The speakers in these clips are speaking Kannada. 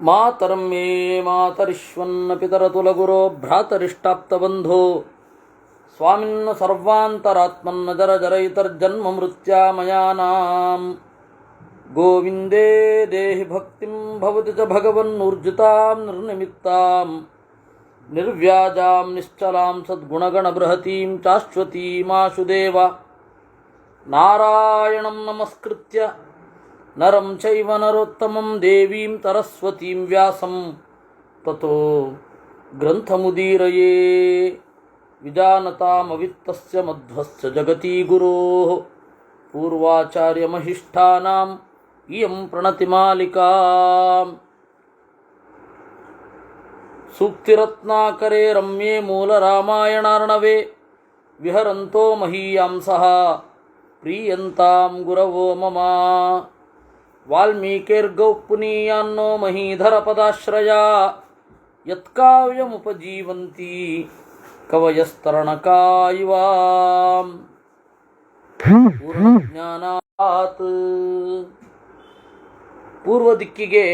ಮಾತರಂ ಮೇ ಮಾತರಿಶ್ವನ್ನ ಪಿತರತುಲಗುರೋ ಭ್ರಾತರಿಷ್ಟಾಪ್ತಬಂಧೋ ಸ್ವಾಮಿನ್ನ ಸರ್ವಾಂತರಾತ್ಮನ್ನ ಜರ ಜರಯಿತರ್ಜನ್ಮ ಮೃತ್ಯಾಮಯಾನಾಂ ಗೋವಿಂದೇ ದೇಹಿ ಭಕ್ತಿಂ ಭವತಿ ಚ ಭಗವನ್ನೂರ್ಜಿತಾಂ ನಿರ್ನಿಮಿತ್ತಾಂ ನಿರ್ವ್ಯಾಜಾಂ ನಿಶ್ಚಲಾಂ ಸದ್ಗುಣಗಣಬೃಹತೀಂ ಶಾಶ್ವತೀಮಾಶುದೇವ ನಾರಾಯಣಂ ನಮಸ್ಕೃತ್ಯ ನರಂ ಚೈವ ನರೋತ್ತಮಂ ದೇವೀಂ ಸರಸ್ವತೀಂ ವ್ಯಾಸಂ ತತೋ ಗ್ರಂಥಮುದೀರಯೇ ವಿಜಾನತಾಮವಿತ್ತಸ್ಯ ಮಧ್ವಸ್ಯ ಜಗತಿ ಗುರೋಃ ಪೂರ್ವಾಚಾರ್ಯಮಹಿಷ್ಠಾನಾಂ ಇಯಂ ಪ್ರಣತಿಮಾಲಿಕಾ ಸೂಕ್ತಿರತ್ನಾಕರೇ ರಮ್ಯೇ ಮೂಲರಾಮಾಯಣಾರ್ಣವೇ ವಿಹರಂತೋ ಮಹೀಯಾಂಸಃ ಪ್ರೀಯಂತಾಂ ಗುರವೋ ಮಮ ವಾಲ್ಮೀಕಿರ್ಗೌ ಪುನೀಯಾನ್ನೋ ಮಹೀಧರ ಪದಾಶ್ರಯಾ ಯತ್ಕಾವ್ಯಮುಪಜೀವಂತಿ ಕವಯಸ್ತರಣಕಾ ಇವ ಪೂರ್ಣಜ್ಞಾನಾತ್. ಪೂರ್ವ ದಿಕ್ಕಿಗೆ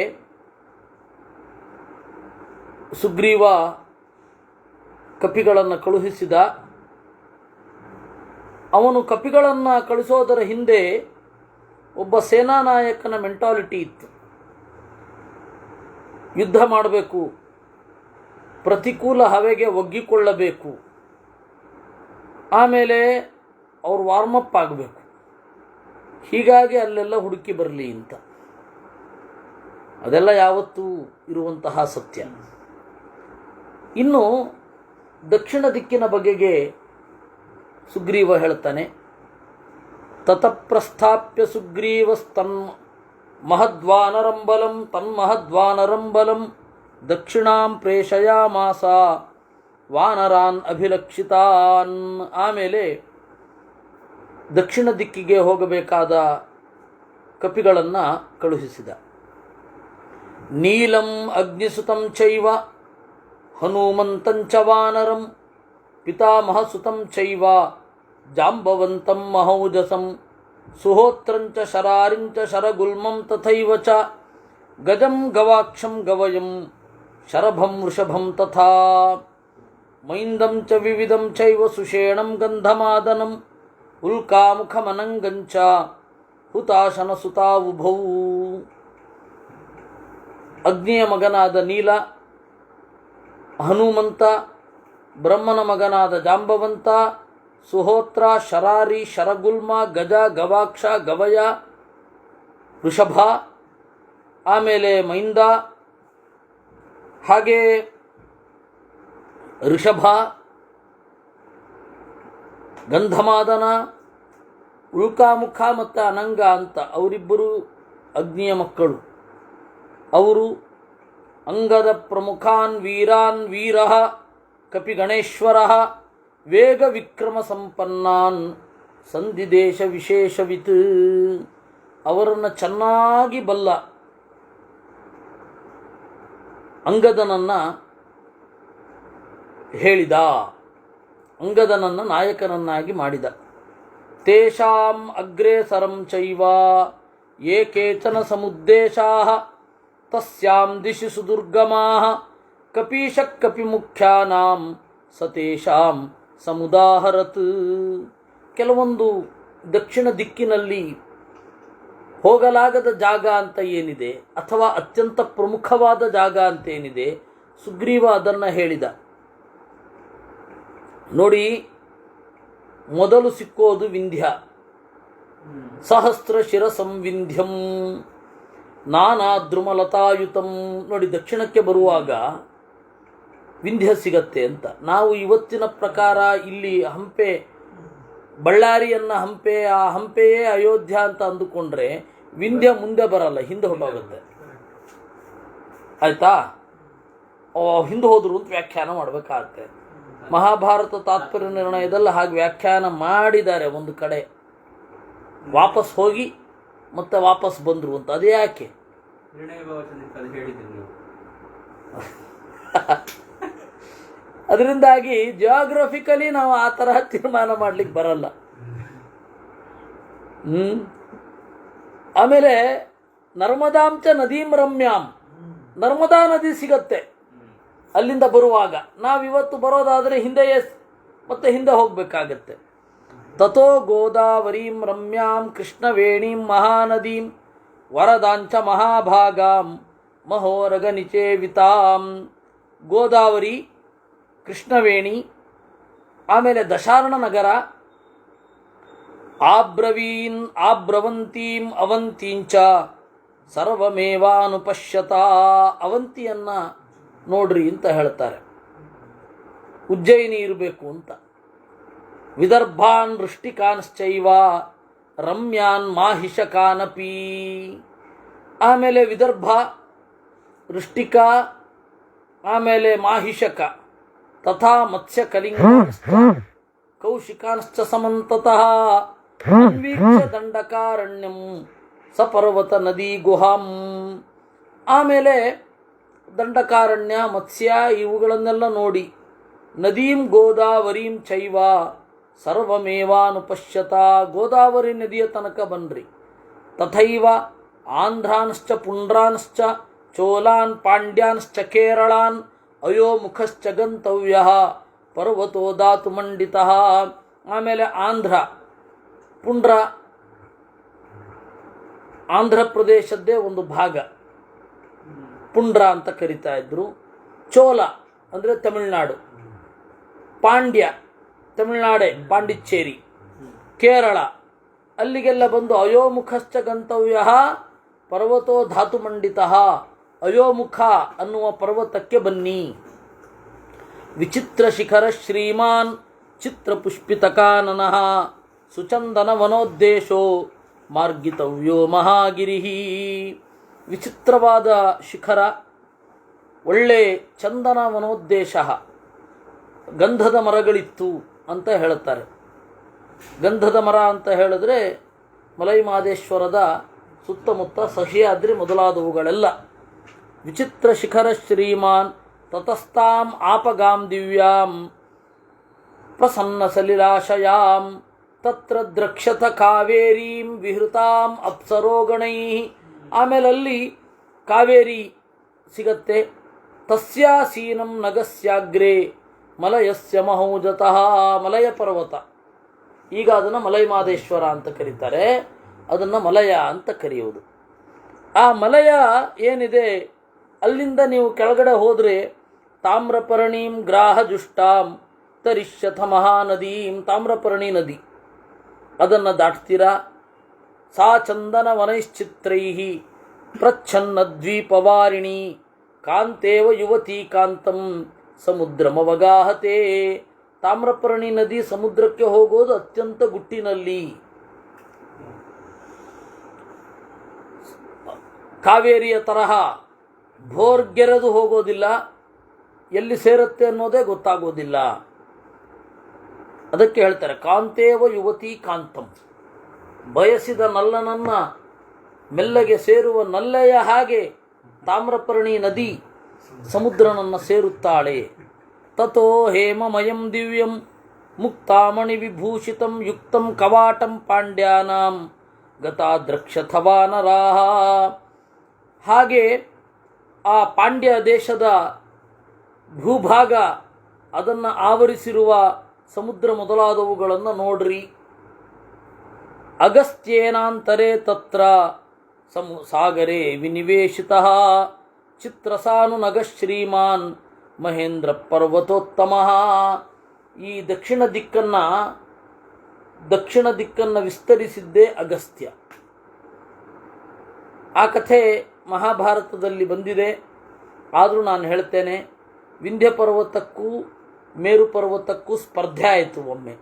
ಸುಗ್ರೀವ ಕಪಿಗಳನ್ನು ಕಳುಹಿಸಿದ. ಅವನು ಕಪಿಗಳನ್ನು ಕಳಿಸೋದರ ಹಿಂದೆ ಒಬ್ಬ ಸೇನಾ ನಾಯಕನ ಮೆಂಟಾಲಿಟಿ ಇತ್ತು. ಯುದ್ಧ ಮಾಡಬೇಕು, ಪ್ರತಿಕೂಲ ಹವೆಗೆ ಒಗ್ಗಿಕೊಳ್ಳಬೇಕು, ಆಮೇಲೆ ಅವರು ವಾರ್ಮಪ್ ಆಗಬೇಕು. ಹೀಗಾಗಿ ಅಲ್ಲೆಲ್ಲ ಹುಡುಕಿ ಬರಲಿ ಅಂತ. ಅದೆಲ್ಲ ಯಾವತ್ತೂ ಇರುವಂತಹ ಸತ್ಯ. ಇನ್ನು ದಕ್ಷಿಣ ದಿಕ್ಕಿನ ಬಗೆಗೆ ಸುಗ್ರೀವ ಹೇಳ್ತಾನೆ. ತತಃಪ್ರಸ್ಥಾಪ್ಯ ಸುಗ್ರೀವಸ್ತನ್ ಮಹದ್ವಾನರಂಬಲಂ ತನ್ಮಹದ್ವಾನರಂಬಲಂ ದಕ್ಷಿಣಾಂ ಪ್ರೇಷಯಾಮಾಸ ವಾನರಾನ್ ಅಭಿಲಕ್ಷಿತಾನ್. ಆಮೇಲೆ ದಕ್ಷಿಣ ದಿಕ್ಕಿಗೆ ಹೋಗಬೇಕಾದ ಕಪಿಗಳನ್ನು ಕಳುಹಿಸಿದ. ನೀಲಂ ಅಗ್ನಿಸುತಂ ಚೈವ ಹನುಮಂತಂಚ ವಾನರಂ ಪಿತಾಮಹಸುತಂ ಚೈವ ಜಾಂಬವಂತಂ ಮಹೌಜಸಂ ಸುಹೋತ್ರಂಚ ಶರಾರಿಂಚ ಶರಗುಲ್ಮಂ ತಥೈವ ಚ ಗಜಂ ಗವಾಕ್ಷಂ ಗವಯಂ ಶರಭಂ ವೃಷಭಂ ತಥಾ ಮೈಂದಂ ಚ ವಿವಿಧಂ ಚೈವ ಸುಷೇಣಂ ಗಂಧಮಾದನಂ ಉಲ್ಕಾಮುಖಮನಂಗಂಚ ಹುತಾಶನ ಸುತಾವುಭೌ. ಅಗ್ನಿಯ ಮಗನಾದ ನೀಲ, ಹನುಮಂತ, ಬ್ರಹ್ಮನ ಮಗನಾದ ಜಾಂಬವಂತ, ಸುಹೋತ್ರ, ಶರಾರಿ, ಶರಗುಲ್ಮ, ಗಜ, ಗವಾಕ್ಷ, ಗವಯ, ವೃಷಭ, ಆಮೇಲೆ ಮೈಂದ, ಹಾಗೆ ಋಷಭ, ಗಂಧಮಾದನ, ಉಲ್ಕಾಮುಖ ಮತ್ತು ಅನಂಗ ಅಂತ ಅವರಿಬ್ಬರು ಅಗ್ನಿಯ ಮಕ್ಕಳು. ಅವರು ಅಂಗದ ಪ್ರಮುಖಾನ್ ವೀರಾನ್ ವೀರಃ ಕಪಿಗಣೇಶ್ವರಃ ವೇಗ ವಿಕ್ರಮ ಸಂಪನ್ನಾನ್ ಸಂಧಿದೇಶ ವಿಶೇಷವಿತ್. ಅವರನ್ನು ಚೆನ್ನಾಗಿ ಬಲ್ಲ ಅಂಗದನನ್ನು ಹೇಳಿದ, ಅಂಗದನನ್ನು ನಾಯಕನನ್ನಾಗಿ ಮಾಡಿದ. ತೇಷಾಂ ಅಗ್ರೇಸರಂ ಚೈವ ಯೇ ಕೇಚನ ಸಮುದ್ದೇಶಾಃ ತಸ್ಯಾಂ ದಿಶಿ ಸುದುರ್ಗಮಾಃ ಕಪೀಶಃ ಕಪಿಮುಖ್ಯಾನಾಂ ಸತೇಷಾಂ ಸಮುದಾಹರತ್. ಕೆಲವೊಂದು ದಕ್ಷಿಣ ದಿಕ್ಕಿನಲ್ಲಿ ಹೋಗಲಾಗದ ಜಾಗ ಅಂತ ಏನಿದೆ, ಅಥವಾ ಅತ್ಯಂತ ಪ್ರಮುಖವಾದ ಜಾಗ ಅಂತ ಏನಿದೆ, ಸುಗ್ರೀವ ಅದನ್ನು ಹೇಳಿದ. ನೋಡಿ, ಮೊದಲು ಸಿಕ್ಕೋದು ವಿಂಧ್ಯ. ಸಹಸ್ರ ಶಿರ ಸಂವಿಂಧ್ಯಂ ನಾನಾ ದ್ರುಮಲತಾಯುತಂ. ನೋಡಿ, ದಕ್ಷಿಣಕ್ಕೆ ಬರುವಾಗ ವಿಂಧ್ಯ ಸಿಗತ್ತೆ ಅಂತ. ನಾವು ಇವತ್ತಿನ ಪ್ರಕಾರ ಇಲ್ಲಿ ಹಂಪೆ, ಬಳ್ಳಾರಿಯನ್ನು ಹಂಪೆ, ಆ ಹಂಪೆಯೇ ಅಯೋಧ್ಯ ಅಂತ ಅಂದುಕೊಂಡ್ರೆ ವಿಂಧ್ಯ ಮುಂದೆ ಬರಲ್ಲ, ಹಿಂದೆ ಹೊರಟೋಗುತ್ತೆ. ಆಯ್ತಾ? ಹಿಂದೆ ಹೋದ್ರು ಅಂತ ವ್ಯಾಖ್ಯಾನ ಮಾಡಬೇಕಾಗತ್ತೆ. ಮಹಾಭಾರತ ತಾತ್ಪರ್ಯ ನಿರ್ಣಯದಲ್ಲಿ ಹಾಗೆ ವ್ಯಾಖ್ಯಾನ ಮಾಡಿದ್ದಾರೆ. ಒಂದು ಕಡೆ ವಾಪಸ್ ಹೋಗಿ ಮತ್ತೆ ವಾಪಸ್ ಬಂದರು ಅಂತ. ಅದೇ ಯಾಕೆ? ಅದರಿಂದಾಗಿ ಜಿಯೋಗ್ರಫಿಕಲಿ ನಾವು ಆ ತರಹ ತೀರ್ಮಾನ ಮಾಡ್ಲಿಕ್ಕೆ ಬರಲ್ಲ. ಆಮೇಲೆ ನರ್ಮದಾಂಚ ನದೀಂ ರಮ್ಯಾಂ, ನರ್ಮದಾ ನದಿ ಸಿಗತ್ತೆ ಅಲ್ಲಿಂದ ಬರುವಾಗ. ನಾವಿವತ್ತು ಬರೋದಾದರೆ ಮತ್ತೆ ಹಿಂದೆ ಹೋಗಬೇಕಾಗತ್ತೆ. ತಥೋ ಗೋದಾವರೀಂ ರಮ್ಯಾಂ ಕೃಷ್ಣವೇಣೀಂ ಮಹಾನದೀಂ ವರದಾಂಚ ಮಹಾಭಾಗಾಂ ಮಹೋರಗನಿಚೇವಿತಾಂ. ಗೋದಾವರಿ, ಕೃಷ್ಣವೇಣಿ, ಆಮೇಲೆ ದಶಾರ್ಣ ನಗರ, ಆಬ್ರವಂತೀಂ ಅವಂತೀಂಚ ಸರ್ವಮೇವಾನುಪಶ್ಯತ. ಅವಂತಿಯನ್ನ ನೋಡ್ರಿ ಅಂತ ಹೇಳ್ತಾರೆ, ಉಜ್ಜಯಿನಿ ಇರಬೇಕು ಅಂತ. ವಿದರ್ಭಾನ್ ವೃಷ್ಟಿಕಾನ್ಶ್ಚೈವ ರಮ್ಯಾನ್ ಮಾಹಿಷಕಾನಪಿ. ಆಮೇಲೆ ವಿದರ್ಭ, ವೃಷ್ಟಿಕ, ಆಮೇಲೆ ಮಾಹಿಷಕ, ತಥಾ ಮತ್ಸ್ಯ ಕಲಿಂಗಾಂಶ್ಚ ಕೌಶಿಕಾಂಶ್ಚ ಸಮಂತತಃ ಅನ್ವೀಕ್ಷ್ಯ ದಂಡಕಾರಣ್ಯಂ ಸಪರ್ವತ ನದಿ ಗುಹಾಂ. ಆಮೇಲೆ ದಂಡಕಾರಣ್ಯ, ಮತ್ಸ್ಯ ಇವುಗಳನ್ನೆಲ್ಲ ನೋಡಿ, ನದೀಂ ಗೋದಾವರೀಂ ಚೈವ ಸರ್ವಮೇವಾನುಪಶ್ಯತ. ಗೋದಾವರಿ ನದಿಯ ತನಕ ಬನ್ರಿ. ತಥೈವ ಆಂಧ್ರಾನ್ಶ್ಚ ಪುಂಡ್ರಾನ್ಶ್ಚ ಚೋಲಾನ್ ಪಾಂಡ್ಯಾನ್ಶ್ಚ ಕೇರಳಾನ್ ಅಯೋಮುಖಶ್ಚ ಗಂತವ್ಯ ಪರ್ವತೋ ಧಾತು ಮಂಡಿತಃ. ಆಮೇಲೆ ಆಂಧ್ರ, ಪುಂಡ್ರ ಆಂಧ್ರ ಪ್ರದೇಶದ್ದೇ ಒಂದು ಭಾಗ, ಪುಂಡ್ರ ಅಂತ ಕರಿತಾ ಇದ್ರು. ಚೋಲ ಅಂದರೆ ತಮಿಳುನಾಡು, ಪಾಂಡ್ಯ ತಮಿಳುನಾಡೆ ಪಾಂಡಿಚೇರಿ, ಕೇರಳ, ಅಲ್ಲಿಗೆಲ್ಲ ಬಂದು ಅಯೋಮುಖಶ್ಚ ಗಂತವ್ಯ ಪರ್ವತೋ ಧಾತು ಮಂಡಿತಃ. ಅಯೋಮುಖ ಅನ್ನುವ ಪರ್ವತಕ್ಕೆ ಬನ್ನಿ. ವಿಚಿತ್ರ ಶಿಖರ ಶ್ರೀಮಾನ್ ಚಿತ್ರಪುಷ್ಪಿತಕಾನನಃ ಸುಚಂದನ ವನೋದ್ದೇಶೋ ಮಾರ್ಗಿತವ್ಯೋ ಮಹಾಗಿರಿಹಿ. ವಿಚಿತ್ರವಾದ ಶಿಖರ, ಒಳ್ಳೆ ಚಂದನ ವನೋದ್ದೇಶ, ಗಂಧದ ಮರಗಳಿತ್ತು ಅಂತ ಹೇಳುತ್ತಾರೆ. ಗಂಧದ ಮರ ಅಂತ ಹೇಳಿದ್ರೆ ಮಲೈ ಮಹದೇಶ್ವರದ ಸುತ್ತಮುತ್ತ ಸಹ್ಯಾದ್ರಿ ಮೊದಲಾದವುಗಳೆಲ್ಲ. ವಿಚಿತ್ರ ಶಿಖರ ಶ್ರೀಮಾನ್ ತತಸ್ತಾಂ ಆಪಗಾಂ ದಿವ್ಯಾಂ ಪ್ರಸನ್ನ ಸಲಿಲಾಶಯಾಂ ತತ್ರ ದ್ರಕ್ಷತ ಕಾವೇರೀಂ ವಿಹೃತಾಂ ಅಪ್ಸರೋಗಣೈ. ಆಮೇಲೆ ಅಲ್ಲಿ ಕಾವೇರಿ ಸಿಗತ್ತೆ. ತಸ್ಯಾಸೀನಂ ನಗಸ್ಯಾಗ್ರೇ ಮಲಯಸ್ಯ ಮಹೌಜತಃ. ಮಲಯ ಪರ್ವತ, ಈಗ ಅದನ್ನು ಮಲೈ ಮಹದೇಶ್ವರ ಅಂತ ಕರೀತಾರೆ, ಅದನ್ನು ಮಲಯ ಅಂತ ಕರೆಯುವುದು. ಆ ಮಲಯ ಏನಿದೆ ಅಲ್ಲಿಂದ ನೀವು ಕೆಳಗಡೆ ಹೋದರೆ ತಾಮ್ರಪರ್ಣೀಂ ಗ್ರಾಹಜುಷ್ಟಾಂ ತರಿಷ್ಯಥ ಮಹಾನದೀಂ. ತಾಮ್ರಪರ್ಣಿ ನದಿ, ಅದನ್ನು ದಾಟ್ತೀರಾ. ಸಾ ಚಂದನ ವನೈಶ್ಚಿತ್ರೈ ಪ್ರಚ್ಛನ್ನ ದ್ವೀಪವಾರಿಣಿ ಕಾಂತೇವ ಯುವತಿ ಕಾಂತಂ ಸಮುದ್ರಮವಗಾಹತೆ. ತಾಮ್ರಪರ್ಣಿ ನದಿ ಸಮುದ್ರಕ್ಕೆ ಹೋಗೋದು ಅತ್ಯಂತ ಗುಟ್ಟಿನಲ್ಲಿ. ಕಾವೇರಿಯ ತರಹ ಭೋರ್ಗೆರೆದು ಹೋಗೋದಿಲ್ಲ, ಎಲ್ಲಿ ಸೇರುತ್ತೆ ಅನ್ನೋದೇ ಗೊತ್ತಾಗೋದಿಲ್ಲ. ಅದಕ್ಕೆ ಹೇಳ್ತಾರೆ ಕಾಂತೇವ ಯುವತಿ ಕಾಂತಂ. ಬಯಸಿದ ನಲ್ಲನನ್ನ ಮೆಲ್ಲಗೆ ಸೇರುವ ನಲ್ಲೆಯ ಹಾಗೆ ತಾಮ್ರಪರ್ಣಿ ನದಿ ಸಮುದ್ರನನ್ನು ಸೇರುತ್ತಾಳೆ. ತಥೋ ಹೇಮಮಯಂ ದಿವ್ಯಂ ಮುಕ್ತಾಮಣಿ ವಿಭೂಷಿತಂ ಯುಕ್ತಂ ಕವಾಟಂ ಪಾಂಡ್ಯಾನಾಂ ಗತಾದ್ರಕ್ಷಥವಾ ನರಾಹ. ಹಾಗೆ ಆ ಪಾಂಡ್ಯ ದೇಶದ ಭೂಭಾಗ, ಅದನ್ನು ಆವರಿಸಿರುವ ಸಮುದ್ರ ಮೊದಲಾದವುಗಳನ್ನು ನೋಡ್ರಿ. ಅಗಸ್ತ್ಯೇನಾಂತರೇ ತತ್ರ ಸಾಗರೇ ವಿನಿವೇಶಿತಃ ಚಿತ್ರಸಾನು ನಗಃ ಶ್ರೀಮಾನ್ ಮಹೇಂದ್ರ ಪರ್ವತೋತ್ತಮಃ. ಈ ದಕ್ಷಿಣ ದಿಕ್ಕನ್ನು ವಿಸ್ತರಿಸಿದ್ದೇ ಅಗಸ್ತ್ಯ. ಆ ಕಥೆ ಮಹಾಭಾರತದಲ್ಲಿ ಬಂದಿದೆ. ಆದರೂ ನಾನು ಹೇಳ್ತೇನೆ, ವಿಂಧ್ಯ ಪರ್ವತಕ್ಕೂ ಮೇರು ಪರ್ವತಕ್ಕೂ ಸ್ಪರ್ಧೆ ಆಯಿತು ಒಮ್ಮೆ.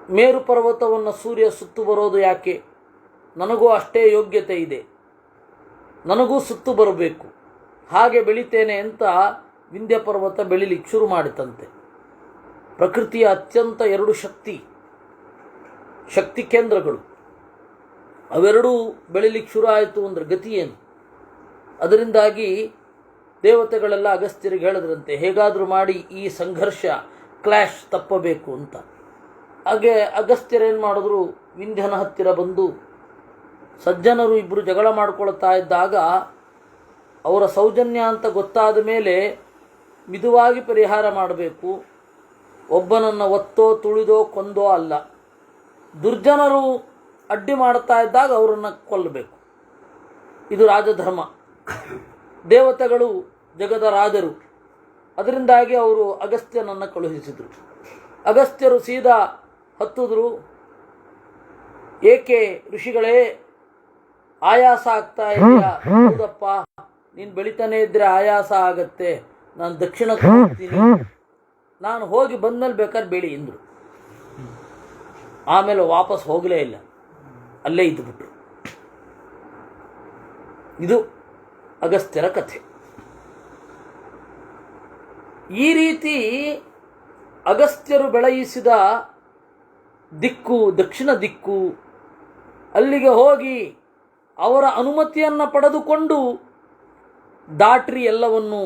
ಮೇರು ಪರ್ವತವನ್ನು ಸೂರ್ಯ ಸುತ್ತು ಬರೋದು ಯಾಕೆ? ನನಗೂ ಅಷ್ಟೇ ಯೋಗ್ಯತೆ ಇದೆ, ನನಗೂ ಸುತ್ತು ಬರಬೇಕು, ಹಾಗೆ ಬೆಳಿತೇನೆ ಅಂತ ವಿಂಧ್ಯ ಪರ್ವತ ಬೆಳಿಲಿಕ್ಕೆ ಶುರು ಮಾಡಿತಂತೆ. ಪ್ರಕೃತಿಯ ಅತ್ಯಂತ ಎರಡು ಶಕ್ತಿ ಕೇಂದ್ರಗಳು, ಅವೆರಡೂ ಬೆಳಿಲಿಕ್ಕೆ ಶುರು ಆಯಿತು ಅಂದರೆ ಗತಿ ಏನು? ಅದರಿಂದಾಗಿ ದೇವತೆಗಳೆಲ್ಲ ಅಗಸ್ತ್ಯರಿಗೆ ಹೇಳಿದ್ರಂತೆ, ಹೇಗಾದರೂ ಮಾಡಿ ಈ ಸಂಘರ್ಷ ಕ್ಲಾಶ್ ತಪ್ಪಬೇಕು ಅಂತ. ಹಾಗೆ ಅಗಸ್ತ್ಯರೇನು ಮಾಡಿದ್ರು, ವಿಂಧ್ಯನ ಹತ್ತಿರ ಬಂದು ಸಜ್ಜನರು ಇಬ್ಬರು ಜಗಳ ಮಾಡ್ಕೊಳ್ತಾ ಇದ್ದಾಗ ಅವರ ಸೌಜನ್ಯ ಅಂತ ಗೊತ್ತಾದ ಮೇಲೆ ಮಿದುವಾಗಿ ಪರಿಹಾರ ಮಾಡಬೇಕು. ಒಬ್ಬನನ್ನು ಒತ್ತೋ ತುಳಿದೋ ಕೊಂದೋ ಅಲ್ಲ. ದುರ್ಜನರು ಅಡ್ಡಿ ಮಾಡ್ತಾ ಇದ್ದಾಗ ಅವರನ್ನು ಕೊಲ್ಲಬೇಕು. ಇದು ರಾಜಧರ್ಮ. ದೇವತೆಗಳು ಜಗದ ರಾಜರು. ಅದರಿಂದಾಗಿ ಅವರು ಅಗಸ್ತ್ಯನನ್ನು ಕಳುಹಿಸಿದರು. ಅಗಸ್ತ್ಯರು ಸೀದಾ ಹತ್ತಿದ್ರು. ಏಕೆ ಋಷಿಗಳೇ, ಆಯಾಸ ಆಗ್ತಾ ಇದೆಯಾ? ಹೌದಪ್ಪ, ನೀನು ಬೆಳಿತಾನೆ ಇದ್ದರೆ ಆಯಾಸ ಆಗತ್ತೆ. ನಾನು ದಕ್ಷಿಣಕ್ಕೆ ಹೋಗ್ತೀನಿ, ನಾನು ಹೋಗಿ ಬಂದಮೇಲೆ ಬೇಕಾದ್ರೆ ಬೆಳಿ ಎಂದರು. ಆಮೇಲೆ ವಾಪಸ್ ಹೋಗಲೇ ಇಲ್ಲ, ಅಲ್ಲೇ ಇದ್ದುಬಿಟ್ರು. ಇದು ಅಗಸ್ತ್ಯರ ಕಥೆ. ಈ ರೀತಿ ಅಗಸ್ತ್ಯರು ಬೆಳೆಯಿಸಿದ ದಿಕ್ಕು ದಕ್ಷಿಣ ದಿಕ್ಕು. ಅಲ್ಲಿಗೆ ಹೋಗಿ ಅವರ ಅನುಮತಿಯನ್ನು ಪಡೆದುಕೊಂಡು ದಾಟ್ರಿ ಎಲ್ಲವನ್ನೂ.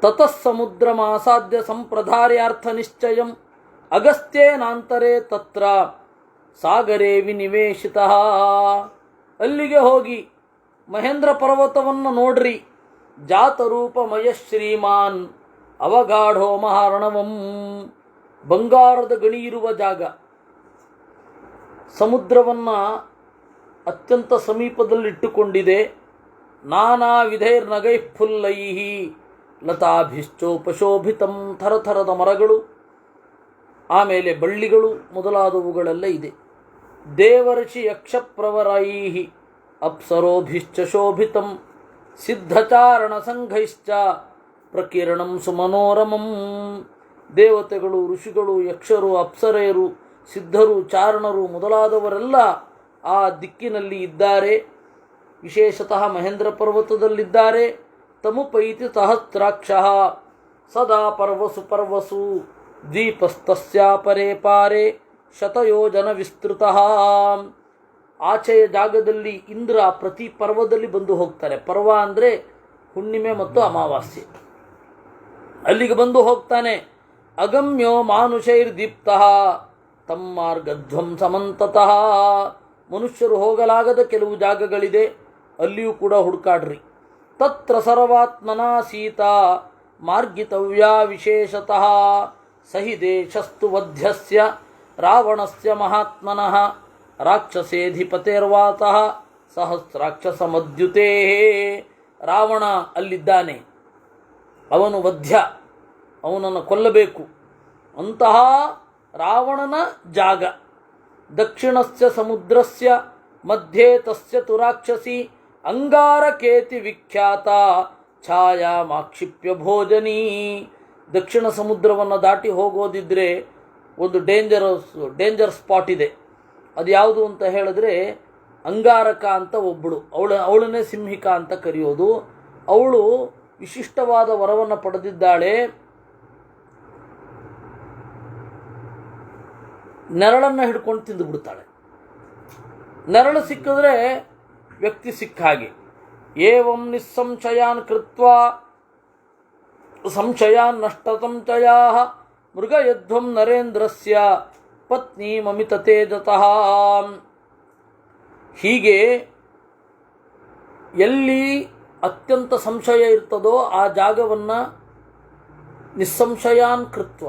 ತತಃ ಸಮುದ್ರಮಾಸಾದ್ಯ ಸಂಪ್ರಧಾರ್ಯಾರ್ಥ ನಿಶ್ಚಯಂ ಅಗಸ್ತ್ಯೇನಾಂತರೇ ತತ್ರ ಸಾಗರೇ ವಿನಿವೇಶಿತಃ. ಅಲ್ಲಿಗೆ ಹೋಗಿ ಮಹೇಂದ್ರ ಪರ್ವತವನ್ನು ನೋಡ್ರಿ. ಜಾತರೂಪಮಯ ಶ್ರೀಮಾನ್ ಅವಗಾಢೋ ಮಹಾರ್ಣವಂ. ಬಂಗಾರದ ಗಣಿ ಇರುವ ಜಾಗ. ಸಮುದ್ರವನ್ನು ಅತ್ಯಂತ ಸಮೀಪದಲ್ಲಿಟ್ಟುಕೊಂಡಿದೆ. ನಾನಾ ವಿಧೈರ್ನಗೈಫುಲ್ಲೈಃ ಲತಾಭಿಶ್ಚೋಪಶೋಭಿತಂ. ಥರಥರದ ಮರಗಳು, ಆಮೇಲೆ ಬಳ್ಳಿಗಳು ಮೊದಲಾದವುಗಳೆಲ್ಲ ಇದೆ. ದೇವರ್ಷಿ ಯಕ್ಷಪ್ರವರೈಃ ಅಪ್ಸರೋಭಿಶ್ಚ ಶೋಭಿತಂ. ಸಿದ್ಧಚಾರಣ ಸಂಘೈಶ್ಚ ಪ್ರಕಿರಣಂ ಸುಮನೋರಮಂ. ದೇವತೆಗಳು, ಋಷಿಗಳು, ಯಕ್ಷರು, ಅಪ್ಸರೆಯರು, ಸಿದ್ಧರು, ಚಾರಣರು ಮೊದಲಾದವರೆಲ್ಲ ಆ ದಿಕ್ಕಿನಲ್ಲಿ ಇದ್ದಾರೆ. ವಿಶೇಷತಃ ಮಹೇಂದ್ರ ಪರ್ವತದಲ್ಲಿದ್ದಾರೆ. ತಮುಪೈತಿ ಸಹಸ್ರಾಕ್ಷಃ ಸದಾ ಪರ್ವಸು ಪರ್ವಸು ದ್ವೀಪಸ್ತಸ್ಯ ಪರೇ ಪಾರೆ ಶತಯೋಜನ ವಿಸ್ತೃತಃ. ಆಚೆಯ ಜಾಗದಲ್ಲಿ ಇಂದ್ರ ಪ್ರತಿ ಪರ್ವದಲ್ಲಿ ಬಂದು ಹೋಗ್ತಾರೆ. ಪರ್ವ ಅಂದರೆ ಹುಣ್ಣಿಮೆ ಮತ್ತು ಅಮಾವಾಸ್ಯೆ. ಅಲ್ಲಿಗೆ ಬಂದು ಹೋಗ್ತಾನೆ. ಅಗಮ್ಯೋ ಮಾನುಷೈರ್ದೀಪ್ತಃ ತಮ್ಮಾರ್ಗಧ್ವಂ ಸಮಂತತಃ. ಮನುಷ್ಯರು ಹೋಗಲಾಗದ ಕೆಲವು ಜಾಗಗಳಿದೆ, ಅಲ್ಲಿಯೂ ಕೂಡ ಹುಡುಕಾಡ್ರಿ. ತತ್ರ ಸರ್ವಾತ್ಮನಾ ಸೀತಾ ಮಾರ್ಗಿತವ್ಯಾ ವಿಶೇಷತಃ. ಸಹಿ ದೇಶಸ್ತು ವಧ್ಯಸ್ಯ ರಾವಣಸ್ಯ ಮಹಾತ್ಮನಃ ರಾಕ್ಷಸೇಧಿಪತೇರ್ವಾತಃ ಸಹಸ್ರಾಕ್ಷಸ ಮದ್ಯುತೇ. ರಾವಣ ಅಲ್ಲಿದ್ದಾನೆ, ಅವನು ವಧ್ಯ, ಅವನನ್ನು ಕೊಲ್ಲಬೇಕು. ಅಂತಹ ರಾವಣನ ಜಾಗ. ದಕ್ಷಿಣಸ್ಯ ಸಮುದ್ರಸ್ಯ ಮಧ್ಯೆ ತಸ್ಯ ತು ರಾಕ್ಷಸಿ ಅಂಗಾರಕೇತಿ ವಿಖ್ಯಾತ ಛಾಯಾ ಮಾಕ್ಷಿಪ್ಯ ಭೋಜನೀ. ದಕ್ಷಿಣ ಸಮುದ್ರವನ್ನು ದಾಟಿ ಹೋಗೋದಿದ್ರೆ ಒಂದು ಡೇಂಜರ್ ಸ್ಪಾಟ್ ಇದೆ. ಅದು ಯಾವುದು ಅಂತ ಹೇಳಿದ್ರೆ ಅಂಗಾರಕ ಅಂತ ಒಬ್ಬಳು, ಅವಳನ್ನೇ ಸಿಂಹಿಕಾ ಅಂತ ಕರೆಯೋದು. ಅವಳು ವಿಶಿಷ್ಟವಾದ ವರವನ್ನು ಪಡೆದಿದ್ದಾಳೆ. ನೆರಳನ್ನು ಹಿಡ್ಕೊಂಡು ತಿಂದು ಬಿಡ್ತಾಳೆ. ನೆರಳು ಸಿಕ್ಕಿದ್ರೆ ವ್ಯಕ್ತಿ ಸಿಕ್ಕ ಹಾಗೆ. ಏವಂ ನಿಸ್ಸಂಶಯಾನ್ ಕೃತ್ವಾ ಸಂಶಯಾನ್ ನಷ್ಟ ಸಂಶಯಾ ಮೃಗಯಧ್ವಂ ನರೇಂದ್ರಸ್ಯ ಪತ್ನಿ ಮಮಿತ ತೇಜತಃ. ಹೀಗೆ ಎಲ್ಲಿ ಅತ್ಯಂತ ಸಂಶಯ ಇರ್ತದೋ ಆ ಜಾಗವನ್ನು ನಿಸ್ಸಂಶಯಾನ್ ಕೃತ್ವ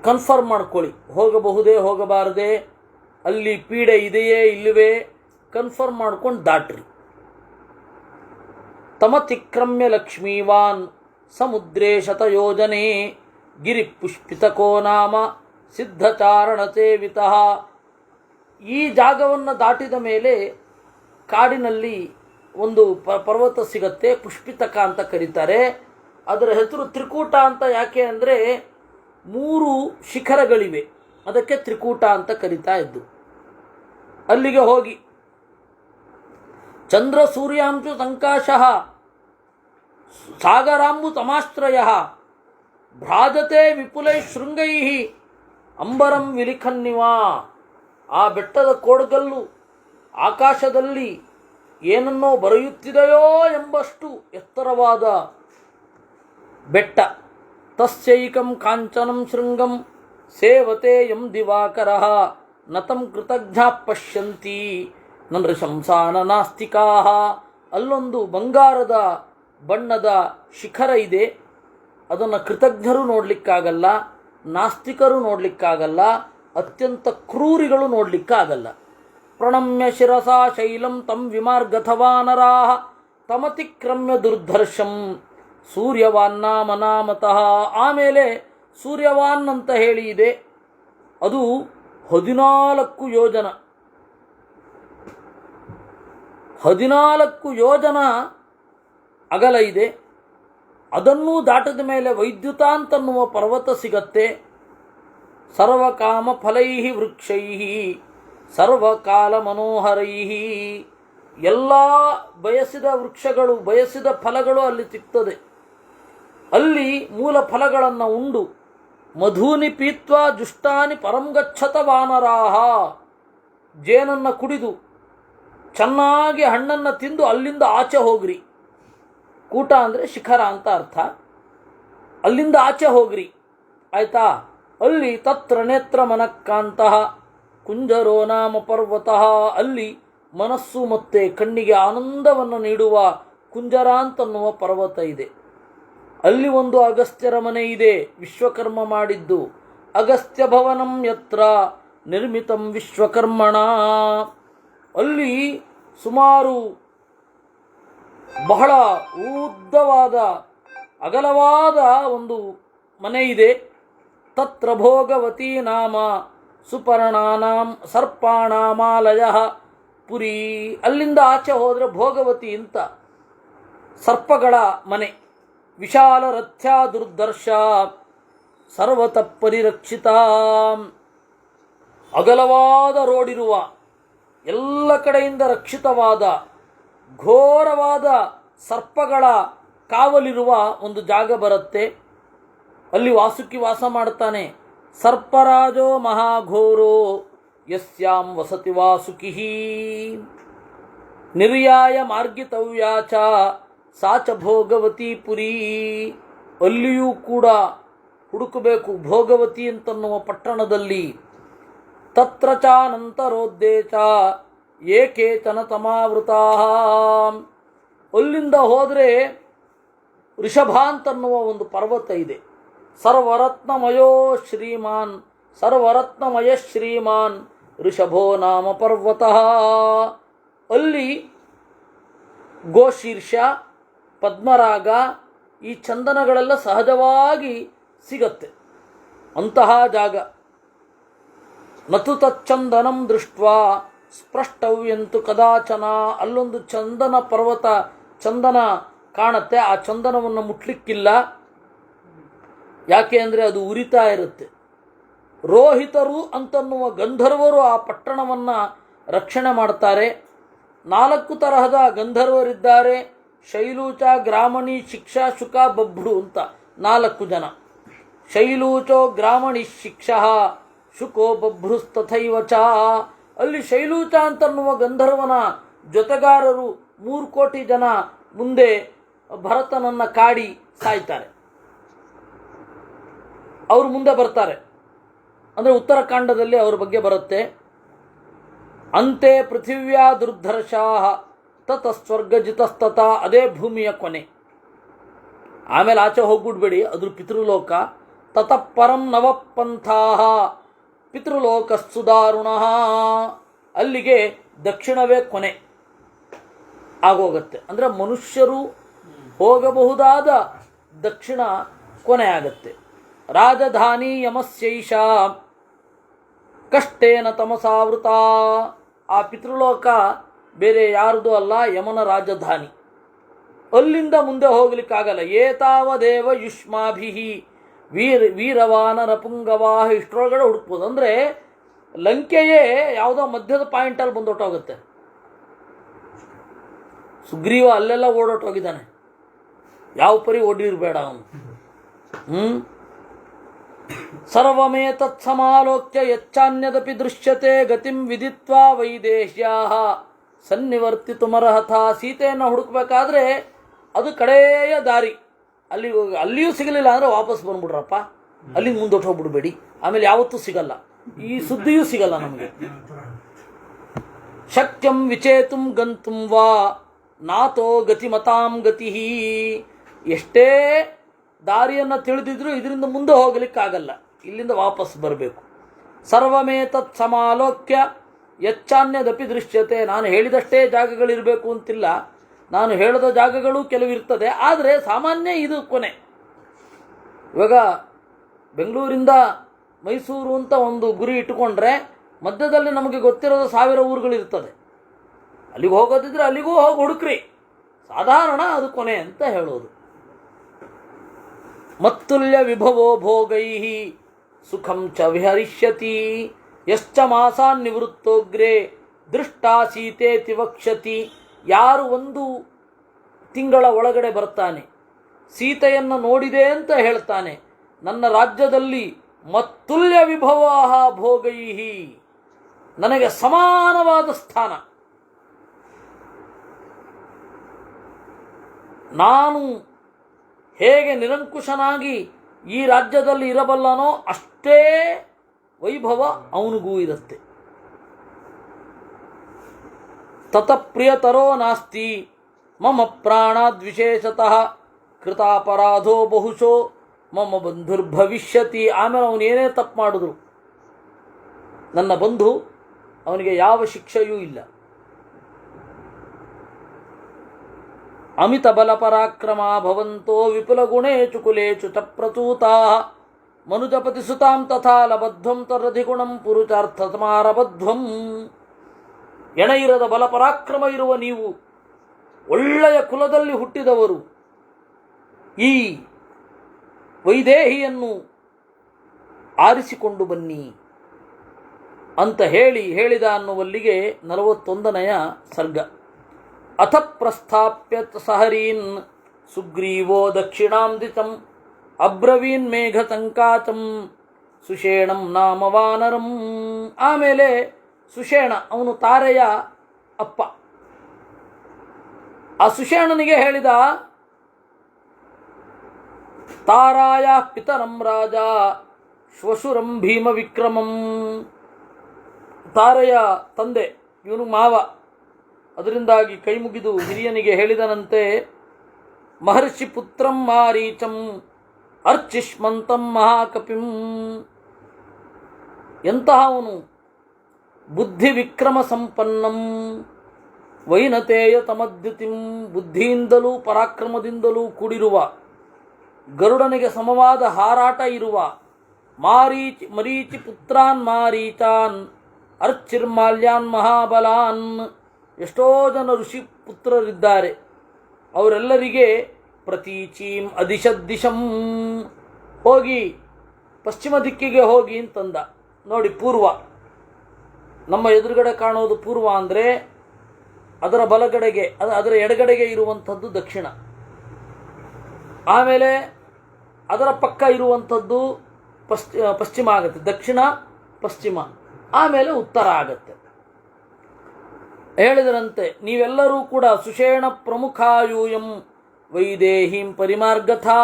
ಕನ್ಫರ್ಮ್ ಮಾಡ್ಕೊಳ್ಳಿ. ಹೋಗಬಹುದೇ ಹೋಗಬಾರದೆ, ಅಲ್ಲಿ ಪೀಡೆ ಇದೆಯೇ ಇಲ್ಲವೇ ಕನ್ಫರ್ಮ್ ಮಾಡ್ಕೊಂಡು ದಾಟ್ರಿ. ತಮತಿಕ್ರಮ್ಯ ಲಕ್ಷ್ಮೀವಾನ್ ಸಮುದ್ರೇ ಶತಯೋಜನೆ ಗಿರಿ ಪುಷ್ಪಿತಕೋ ನಾಮ ಸಿದ್ಧಚಾರಣ ಸೇವಿತಃ. ಈ ಜಾಗವನ್ನು ದಾಟಿದ ಮೇಲೆ ಕಾಡಿನಲ್ಲಿ ಒಂದು ಪರ್ವತ ಸಿಗತ್ತೆ, ಪುಷ್ಪಿತಕ ಅಂತ ಕರೀತಾರೆ. ಅದರ ಹೆಸರು ತ್ರಿಕೂಟ ಅಂತ. ಯಾಕೆ ಅಂದರೆ 3 ಶಿಖರಗಳಿವೆ, ಅದಕ್ಕೆ ತ್ರಿಕೂಟ ಅಂತ ಕರೀತಾ ಇದ್ದು. ಅಲ್ಲಿಗೆ ಹೋಗಿ ಚಂದ್ರ ಸೂರ್ಯಾಂಶು ಸಂಕಾಶಃ ಸಾಗರಾಂಬು ತಮಾಶ್ರಯ ಭ್ರಾಜತೆ ವಿಪುಲೈ ಶೃಂಗೈ ಅಂಬರಂ ವಿಲಿಖನ್ನಿವಾ. ಆ ಬೆಟ್ಟದ ಕೋಡ್ಗಲ್ಲು ಆಕಾಶದಲ್ಲಿ ಏನನ್ನೋ ಬರೆಯುತ್ತಿದೆಯೋ ಎಂಬಷ್ಟು ಎತ್ತರವಾದ ಬೆಟ್ಟ. ತಸ್ಯೈಕಂ ಕಾಂಚನಂ ಶೃಂಗಂ ಸೇವತೆ ಯಂ ದಿವಾಕರಃ ನತಂ ಕೃತಜ್ಞ ಪಶ್ಯಂತಿ ನೃಶಂಸಾನ ನಾಸ್ತಿಕಾ, ಅಲ್ಲೊಂದು ಬಂಗಾರದ ಬಣ್ಣದ ಶಿಖರ ಇದೆ. ಅದನ್ನು ಕೃತಜ್ಞರು ನೋಡಲಿಕ್ಕಾಗಲ್ಲ, ನಾಸ್ತಿಕರು ನೋಡಲಿಕ್ಕಾಗಲ್ಲ, ಅತ್ಯಂತ ಕ್ರೂರಿಗಳು ನೋಡಲಿಕ್ಕಾಗಲ್ಲ. ಪ್ರಣಮ್ಯ ಶಿರಸಾ ಶೈಲಂ ತಂ ವಿಮಾರ್ಗಥವಾನರಾ ತಮತಿಕ್ರಮ್ಯ ದುರ್ಧರ್ಷಂ ಸೂರ್ಯವಾನ್ನಾಮ ನಾಮತಃ. ಆಮೇಲೆ ಸೂರ್ಯವಾನ್ ಅಂತ ಹೇಳಿ ಇದೆ, ಅದು 14 ಯೋಜನ 14 ಯೋಜನ ಅಗಲ ಇದೆ. ಅದನ್ನೂ ದಾಟದ ಮೇಲೆ ವೈದ್ಯುತ ಅಂತನ್ನುವ ಪರ್ವತ ಸಿಗತ್ತೆ. ಸರ್ವಕಾಮ ಫಲೈ ವೃಕ್ಷೈ ಸರ್ವಕಾಲ ಮನೋಹರೈ, ಎಲ್ಲ ಬಯಸಿದ ವೃಕ್ಷಗಳು ಬಯಸಿದ ಫಲಗಳು ಅಲ್ಲಿ ಸಿಗ್ತದೆ. ಅಲ್ಲಿ ಮೂಲ ಫಲಗಳನ್ನು ಉಂಡು ಮಧೂನಿ ಪೀತ್ವಾ ಜುಷ್ಟಾನಿ ಪರಂ ಗಚ್ಚತ ವಾನರಾಹ, ಜೇನನ್ನು ಕುಡಿದು ಚೆನ್ನಾಗಿ ಹಣ್ಣನ್ನು ತಿಂದು ಅಲ್ಲಿಂದ ಆಚೆ ಹೋಗ್ರಿ. ಕೂಟ ಅಂದರೆ ಶಿಖರ ಅಂತ ಅರ್ಥ. ಅಲ್ಲಿಂದ ಆಚೆ ಹೋಗ್ರಿ, ಆಯ್ತಾ. ಅಲ್ಲಿ ತತ್ರ ನೇತ್ರ ಮನಕ್ಕಾಂತಹ ಕುಂಜರೋ ನಾಮ ಪರ್ವತಃ, ಅಲ್ಲಿ ಮನಸ್ಸು ಮತ್ತು ಕಣ್ಣಿಗೆ ಆನಂದವನ್ನು ನೀಡುವ ಕುಂಜರ ಅಂತನ್ನುವ ಪರ್ವತ ಇದೆ. ಅಲ್ಲಿ ಒಂದು ಅಗಸ್ತ್ಯರ ಮನೆ ಇದೆ, ವಿಶ್ವಕರ್ಮ ಮಾಡಿದ್ದು. ಅಗಸ್ತ್ಯ ಭವನಂ ಯತ್ರ ನಿರ್ಮಿತಂ ವಿಶ್ವಕರ್ಮಣ, ಅಲ್ಲಿ ಸುಮಾರು ಬಹಳ ಉದ್ದವಾದ ಅಗಲವಾದ ಒಂದು ಮನೆ ಇದೆ. ತತ್ರ ಭೋಗವತಿ ನಾಮ ಸುಪರ್ಣಾನಾಂ ಸರ್ಪಾಣಾಮಾಲಯ ಪುರಿ, ಅಲ್ಲಿಂದ ಆಚೆ ಹೋದರೆ ಭೋಗವತಿ ಅಂತ ಸರ್ಪಗಳ ಮನೆ. ವಿಶಾಲ ರಥ್ಯ ದುರ್ದರ್ಶ ಸರ್ವತಃ ಪರಿರಕ್ಷಿತ, ಅಗಲವಾದ ರೋಡಿರುವ ಎಲ್ಲ ಕಡೆಯಿಂದ ರಕ್ಷಿತವಾದ ಘೋರವಾದ ಸರ್ಪಗಳ ಕಾವಲಿರುವ ಒಂದು ಜಾಗ ಬರುತ್ತೆ. ಅಲ್ಲಿ ವಾಸುಕಿ ವಾಸ ಮಾಡ್ತಾನೆ. ಸರ್ಪರಾಜೋ ಮಹಾಘೋರೋ ಯಸ್ಯಾಂ ವಸತಿ ವಾಸುಕಿ ನಿರ್ಯಾಯ ಮಾರ್ಗಿತವ್ಯಾ ಚ ಸಾ ಚ ಭೋಗವತಿ ಪುರಿ, ಅಲ್ಲಿಯೂ ಕೂಡ ಹುಡುಕಬೇಕು ಭೋಗವತಿ ಅಂತನ್ನುವ ಪಟ್ಟಣದಲ್ಲಿ. ತತ್ರ ಚಾನಂತರೋದ್ದೇಶ ಏಕೇಚನ ತಮಾವೃತಾ, ಅಲ್ಲಿಂದ ಹೋದರೆ ಋಷಭ ಅಂತನ್ನುವ ಒಂದು ಪರ್ವತ ಇದೆ. ಸರ್ವರತ್ನಮಯೋ ಶ್ರೀಮಾನ್ ಸರ್ವರತ್ನಮಯ ಶ್ರೀಮಾನ್ ಋಷಭೋ ನಾಮ ಪರ್ವತಃ, ಅಲ್ಲಿ ಗೋಶೀರ್ಷ ಪದ್ಮರಾಗ ಈ ಚಂದನಗಳೆಲ್ಲ ಸಹಜವಾಗಿ ಸಿಗತ್ತೆ. ಅಂತಹ ಜಾಗ. ನತು ತಚ್ಚಂದನಂ ದೃಷ್ಟ್ವಾ ಸ್ಪೃಷ್ಟವ್ಯಂತು ಕದಾಚನ, ಅಲ್ಲೊಂದು ಚಂದನ ಪರ್ವತ ಚಂದನ ಕಾಣುತ್ತೆ. ಆ ಚಂದನವನ್ನು ಮುಟ್ಲಿಕ್ಕಿಲ್ಲ. ಯಾಕೆ ಅಂದರೆ ಅದು ಉರಿತಾ ಇರುತ್ತೆ. ರೋಹಿತರು ಅಂತನ್ನುವ ಗಂಧರ್ವರು ಆ ಪಟ್ಟಣವನ್ನು ರಕ್ಷಣೆ ಮಾಡ್ತಾರೆ. 4 ತರಹದ ಗಂಧರ್ವರಿದ್ದಾರೆ. ಶೈಲೂಚ, ಗ್ರಾಮಣಿ, ಶಿಕ್ಷಾ, ಶುಕ, ಬಭ್ರು ಅಂತ 4 ಜನ. ಶೈಲೂಚೋ ಗ್ರಾಮಣಿ ಶಿಕ್ಷಃ ಶುಕೋ ಬಭ್ರುಸ್ತಥೈವ ಚ, ಅಲ್ಲಿ ಶೈಲೂಚ ಅಂತನ್ನುವ ಗಂಧರ್ವನ ಜೊತೆಗಾರರು 3 ಕೋಟಿ ಜನ ಮುಂದೆ ಭರತನನ್ನು ಕಾಡಿ ಸಾಯ್ತಾರೆ. ಅವರು ಮುಂದೆ ಬರ್ತಾರೆ. ಅಂದರೆ ಉತ್ತರಕಾಂಡದಲ್ಲಿ ಅವರ ಬಗ್ಗೆ ಬರುತ್ತೆ. ಅಂತೆ ಪೃಥಿವ್ಯಾ ದುರ್ಧರ್ಷಾಃ ತತ ಸ್ವರ್ಗಜಿತಸ್ತತ, ಅದೇ ಭೂಮಿಯ ಕೊನೆ. ಆಮೇಲೆ ಆಚೆ ಹೋಗ್ಬಿಡ್ಬೇಡಿ, ಅದ್ರ ಪಿತೃಲೋಕ. ತತಃ ಪರಂ ನವಪಂಥಾಃ ಪಿತೃಲೋಕಸ್ಸು ದಾರುಣಃ, ಅಲ್ಲಿಗೆ ದಕ್ಷಿಣವೇ ಕೊನೆ ಆಗೋಗತ್ತೆ. ಅಂದರೆ ಮನುಷ್ಯರು ಹೋಗಬಹುದಾದ ದಕ್ಷಿಣ ಕೊನೆ ಆಗತ್ತೆ. ರಾಜಧಾನಿ ಯಮಸ್ಯೈಷ ಕಷ್ಟೇನ ತಮಸಾವೃತ, ಆ ಪಿತೃಲೋಕ ಬೇರೆ ಯಾರ್ದು ಅಲ್ಲ, ಯಮನ ರಾಜಧಾನಿ. ಅಲ್ಲಿಂದ ಮುಂದೆ ಹೋಗ್ಲಿಕ್ಕಾಗಲ್ಲ. ಏತಾವದೇವ ಯುಷ್ಮಾಭಿ ವೀರವಾನರ ಪುಂಗವಾಹ, ಇಷ್ಟರೊಳಗಡೆ ಹುಡುಕ್ಬೋದು. ಅಂದರೆ ಲಂಕೆಯೇ ಯಾವುದೋ ಮಧ್ಯದ ಪಾಯಿಂಟಲ್ಲಿ ಬಂದೊಟ್ಟೋಗುತ್ತೆ. ಸುಗ್ರೀವ ಅಲ್ಲೆಲ್ಲ ಓಡೋಟೋಗಿದ್ದಾನೆ. ಯಾವ ಪರಿ ಓಡಿರ್ಬೇಡ ಅವನು. ಸರ್ವಮೇತತ್ ಸಮಾಲೋಕ್ಯ ಯಚ್ಚಾನ್ಯದಪಿ ದೃಶ್ಯತೆ ಗತಿಂ ವಿದಿತ್ವಾ ವೈದೇಹ್ಯಾಃ ಸನ್ನಿವರ್ತಿತುಮರ್ಹಥ. ಸೀತೆಯನ್ನು ಹುಡುಕ್ಬೇಕಾದ್ರೆ ಅದು ಕಡೆಯ ದಾರಿ. ಅಲ್ಲಿಯೂ ಸಿಗಲಿಲ್ಲ ಅಂದರೆ ವಾಪಸ್ ಬಂದ್ಬಿಡ್ರಪ್ಪ, ಅಲ್ಲಿಂದ ಮುಂದೊಟ್ಟು ಹೋಗ್ಬಿಡ್ಬೇಡಿ. ಆಮೇಲೆ ಯಾವತ್ತೂ ಸಿಗಲ್ಲ, ಈ ಸುದ್ದಿಯೂ ಸಿಗಲ್ಲ ನಮಗೆ. ಶಕ್ಯಂ ವಿಚೇತುಂ ಗಂತುಂ ವಾ ನಾತೋ ಗತಿಮತಾಂ ಗತಿ. ಎಷ್ಟೇ ದಾರಿಯನ್ನು ತಿಳಿದಿದ್ರೂ ಇದರಿಂದ ಮುಂದೆ ಹೋಗಲಿಕ್ಕಾಗಲ್ಲ, ಇಲ್ಲಿಂದ ವಾಪಸ್ ಬರಬೇಕು. ಸರ್ವಮೇತತ್ ಸಮಾಲೋಕ್ಯ ಯಚ್ಚಾನ್ಯದಪಿ ದೃಶ್ಯತೆ. ನಾನು ಹೇಳಿದಷ್ಟೇ ಜಾಗಗಳಿರಬೇಕು ಅಂತಿಲ್ಲ, ನಾನು ಹೇಳದ ಜಾಗಗಳು ಕೆಲವಿರ್ತದೆ, ಆದರೆ ಸಾಮಾನ್ಯ ಇದು ಕೊನೆ. ಇವಾಗ ಬೆಂಗಳೂರಿಂದ ಮೈಸೂರು ಅಂತ ಒಂದು ಗುರಿ ಇಟ್ಟುಕೊಂಡ್ರೆ ಮಧ್ಯದಲ್ಲಿ ನಮಗೆ ಗೊತ್ತಿರೋದು 1000 ಊರುಗಳಿರ್ತದೆ. ಅಲ್ಲಿಗೆ ಹೋಗೋದಿದ್ರೆ ಅಲ್ಲಿಗೂ ಹೋಗಿ ಹುಡುಕ್ರಿ, ಸಾಧಾರಣ ಅದು ಕೊನೆ ಅಂತ ಹೇಳೋದು. ಮತ್ತುಲ್ಯ ವಿಭವೋ ಭೋಗೈ ಸುಖಂ ಚ ವಿಹರಿಷ್ಯತಿ ಯಶ್ಚ ಮಾಸಾನ್ ನಿವೃತ್ತೋಗ್ರೆ ದೃಷ್ಟಾ ಸೀತೇತಿ ವಕ್ಷತಿ. ಯಾರು 1 ತಿಂಗಳ ಒಳಗಡೆ ಬರ್ತಾನೆ, ಸೀತೆಯನ್ನು ನೋಡಿದೆ ಅಂತ ಹೇಳ್ತಾನೆ, ನನ್ನ ರಾಜ್ಯದಲ್ಲಿ ಮತ್ತುಲ್ಯ ವಿಭವಾಹ ಭೋಗೈ, ನನಗೆ ಸಮಾನವಾದ ಸ್ಥಾನ, ನಾನು ಹೇಗೆ ನಿರಂಕುಶನಾಗಿ ಈ ರಾಜ್ಯದಲ್ಲಿ ಇರಬಲ್ಲನೋ ಅಷ್ಟೇ ವೈಭವ ಅವನಿಗೂ ಇರುತ್ತೆ. ತತಪ್ರಿಯತರೋ ನಾಸ್ತಿ ಮಮ ಪ್ರಾಣಾದ್ವಿಶೇಷತಃ ಕೃತಾಪರಾಧೋ ಬಹುಶೋ ಮಮ ಬಂಧುರ್ಭವಿಷ್ಯತಿ. ಆಮೇಲೆ ಅವನು ಏನೇ ತಪ್ಪು ಮಾಡಿದ್ರು ನನ್ನ ಬಂಧು, ಅವನಿಗೆ ಯಾವ ಶಿಕ್ಷೆಯೂ ಇಲ್ಲ. ಅಮಿತ ಬಲ ಪರಾಕ್ರಮ ಭವಂತೋ ವಿಪುಲ ಗುಣೇಚು ಕುಲೇಚು ಚ ಪ್ರಚೂತಾ ಮನುಜಪತಿ ಸುತಾಂ ತಥಾ ಲಬಧ್ವಂ ತರಧಿಗುಣಂ ಪುರುಚಾರ್ಥ ಸಮಾರಬಧ್ವಂ. ಎಣೆಯಿರದ ಬಲ ಪರಾಕ್ರಮ ಇರುವ ನೀವು, ಒಳ್ಳೆಯ ಕುಲದಲ್ಲಿ ಹುಟ್ಟಿದವರು, ಈ ವೈದೇಹಿಯನ್ನು ಆರಿಸಿಕೊಂಡು ಬನ್ನಿ ಅಂತ ಹೇಳಿದ ಅನ್ನುವಲ್ಲಿಗೆ 41ನೆಯ ಸರ್ಗ. ಅಥ ಪ್ರಸ್ಥಾಪ್ಯ ಸಹರೀನ್ ಸುಗ್ರೀವೋ ದಕ್ಷಿಣಾಂ ದಿಶಂ ಅಬ್ರವೀನ್ ಮೇಘ ಸಂಕಾಚಂ ಸುಷೇಣಂ ನಾಮ ವಾನರಂ. ಆಮೇಲೆ ಸುಷೇಣ, ಅವನು ತಾರೆಯ ಅಪ್ಪ, ಆ ಸುಷೇಣನಿಗೆ ಹೇಳಿದ, ತಾರಾಯ ಪಿತರಂ ರಾಜ ಶ್ವಶುರಂ ಭೀಮ ವಿಕ್ರಮಂ. ತಾರೆಯ ತಂದೆ ಇವನು ಮಾವ, ಅದರಿಂದಾಗಿ ಕೈ ಮುಗಿದು ಹಿರಿಯನಿಗೆ ಹೇಳಿದನಂತೆ, ಮಹರ್ಷಿ ಪುತ್ರಂ ಮಾರೀಚಂ ಅರ್ಚಿಷ್ಮಂತಂ ಮಹಾಕಪಿಂ. ಎಂತಹವನು, ಬುದ್ಧಿ ವಿಕ್ರಮ ಸಂಪನ್ನಂ ವೈನತೇಯ ತಮದ್ಯುತಿಂ. ಬುದ್ಧಿಯಿಂದಲೂ ಪರಾಕ್ರಮದಿಂದಲೂ ಕೂಡಿರುವ, ಗರುಡನಿಗೆ ಸಮವಾದ ಹಾರಾಟ ಇರುವ, ಮರೀಚಿ ಪುತ್ರಾನ್ ಮಾರೀಚಾನ್ ಅರ್ಚಿರ್ಮಾಲ್ಯಾನ್ ಮಹಾಬಲಾನ್. ಎಷ್ಟೋ ಜನ ಋಷಿ ಪುತ್ರರಿದ್ದಾರೆ, ಅವರೆಲ್ಲರಿಗೆ ಪ್ರತೀಚೀಂ ಅದಿಶದ್ದಿಶಂ, ಹೋಗಿ ಪಶ್ಚಿಮ ದಿಕ್ಕಿಗೆ ಹೋಗಿ ಅಂತಂದ. ನೋಡಿ, ಪೂರ್ವ, ನಮ್ಮ ಎದುರುಗಡೆ ಕಾಣೋದು ಪೂರ್ವ ಅಂದರೆ ಅದರ ಬಲಗಡೆಗೆ, ಅದರ ಎಡಗಡೆಗೆ ಇರುವಂಥದ್ದು ದಕ್ಷಿಣ. ಆಮೇಲೆ ಅದರ ಪಕ್ಕ ಇರುವಂಥದ್ದು ಪಶ್ಚಿಮ ಆಗುತ್ತೆ, ದಕ್ಷಿಣ ಪಶ್ಚಿಮ, ಆಮೇಲೆ ಉತ್ತರ ಆಗತ್ತೆ. ಹೇಳಿದರಂತೆ, ನೀವೆಲ್ಲರೂ ಕೂಡ ಸುಷೇಣ ಪ್ರಮುಖಾಯೂಯಂ ವೈದೇಹಿಂ ಪರಿಮಾರ್ಗಥಾ.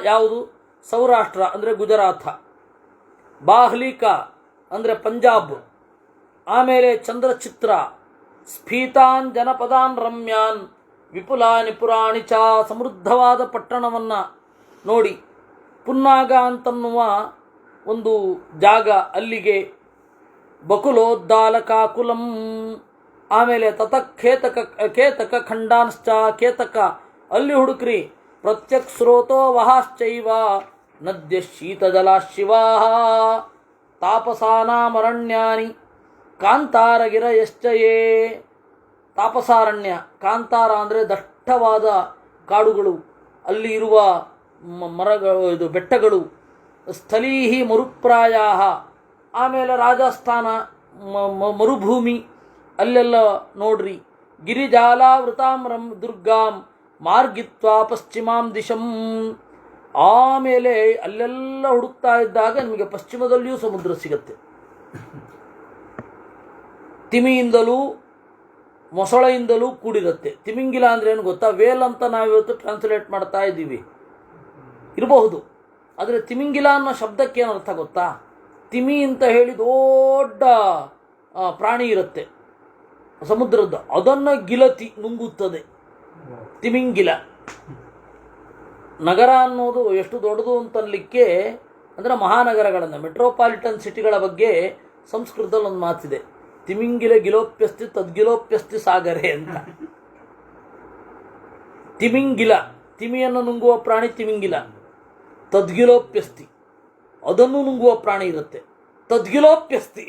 ಯಾವುದು? ಸೌರಾಷ್ಟ್ರ ಅಂದರೆ ಗುಜರಾತ, ಬಾಹ್ಲಿಕ ಅಂದರೆ ಪಂಜಾಬ್, ಆಮೇಲೆ ಚಂದ್ರಚಿತ್ರ, ಸ್ಫೀತಾನ್ ಜನಪದಾನ್ ರಮ್ಯಾನ್ ವಿಪುಲಾನಿ ಪುರಾಣಿ ಚ. ಸಮೃದ್ಧವಾದ ಪಟ್ಟಣವನ್ನು ನೋಡಿ. ಪುನ್ನಾಗ ಅಂತನ್ನುವ ಒಂದು ಜಾಗ, ಅಲ್ಲಿಗೆ ಬಕುಲೋದ್ದಾಲಕಾಕುಲಂ. ಆಮೇಲೆ ಕೇತಕ ಖಂಡಾಂಶ್ಚ, ಕೇತಕ ಅಲ್ಲಿ ಹುಡುಕ್ರಿ. ಪ್ರತ್ಯಕ್ ಸ್ರೋತೋ ವಹಾಶ್ಚೈವ ನದ್ಯ ಶೀತಜಲಾಶಿವಾ ತಾಪಸಾನಾಮರಣ್ಯಾನಿ ಕಾಂತಾರಗಿರಯಶ್ಚಯೇ. ತಾಪಸಾರಣ್ಯ, ಕಾಂತಾರ ಅಂದರೆ ದಟ್ಟವಾದ ಕಾಡುಗಳು, ಅಲ್ಲಿ ಇರುವ ಮರಗಳು, ಬೆಟ್ಟಗಳು. ಸ್ಥಳೀಹಿ ಮರುಪ್ರಾಯ, ಆಮೇಲೆ ರಾಜಸ್ಥಾನ ಮರುಭೂಮಿ, ಅಲ್ಲೆಲ್ಲ ನೋಡ್ರಿ. ಗಿರಿಜಾಲಾವೃತಾಂ ದುರ್ಗಾಂ ಮಾರ್ಗಿತ್ವಾ ಪಶ್ಚಿಮಾಂ ದಿಶಂ. ಆಮೇಲೆ ಅಲ್ಲೆಲ್ಲ ಹುಡುಕ್ತಾ ಇದ್ದಾಗ ನಿಮಗೆ ಪಶ್ಚಿಮದಲ್ಲಿಯೂ ಸಮುದ್ರ ಸಿಗತ್ತೆ. ತಿಮಿಯಿಂದಲೂ ಮೊಸಳೆಯಿಂದಲೂ ಕೂಡಿರುತ್ತೆ. ತಿಮಿಂಗಿಲ ಅಂದರೆ ಏನು ಗೊತ್ತಾ? ವೇಲ್ ಅಂತ ನಾವಿವತ್ತು ಟ್ರಾನ್ಸ್ಲೇಟ್ ಮಾಡ್ತಾ ಇದ್ದೀವಿ, ಇರಬಹುದು. ಆದರೆ ತಿಮಿಂಗಿಲ ಅನ್ನೋ ಶಬ್ದಕ್ಕೆ ಏನು ಅರ್ಥ ಗೊತ್ತಾ? ತಿಮಿ ಅಂತ ಹೇಳಿ ದೊಡ್ಡ ಪ್ರಾಣಿ ಇರುತ್ತೆ, ಸಮುದ್ರದ್ದು, ಅದನ್ನು ಗಿಲತಿ ನುಂಗುತ್ತದೆ. ತಿಮಿಂಗಿಲ. ನಗರ ಅನ್ನೋದು ಎಷ್ಟು ದೊಡ್ಡದು ಅಂತನ್ಲಿಕ್ಕೆ, ಅಂದರೆ ಮಹಾನಗರಗಳನ್ನು, ಮೆಟ್ರೋಪಾಲಿಟನ್ ಸಿಟಿಗಳ ಬಗ್ಗೆ ಸಂಸ್ಕೃತದಲ್ಲಿ ಒಂದು ಮಾತಿದೆ, ತಿಮಿಂಗಿಲ ಗಿಲೋಪ್ಯಸ್ತಿ ತದ್ಗಿಲೋಪ್ಯಸ್ತಿ ಸಾಗರೆ ಅಂತ. ತಿಮಿಂಗಿಲ, ತಿಮಿಯನ್ನು ನುಂಗುವ ಪ್ರಾಣಿ ತಿಮಿಂಗಿಲ. ತದ್ಗಿಲೋಪ್ಯಸ್ತಿ, ಅದನ್ನು ನುಂಗುವ ಪ್ರಾಣಿ ಇರುತ್ತೆ. ತದ್ಗಿಲೋಪ್ಯಸ್ತಿ,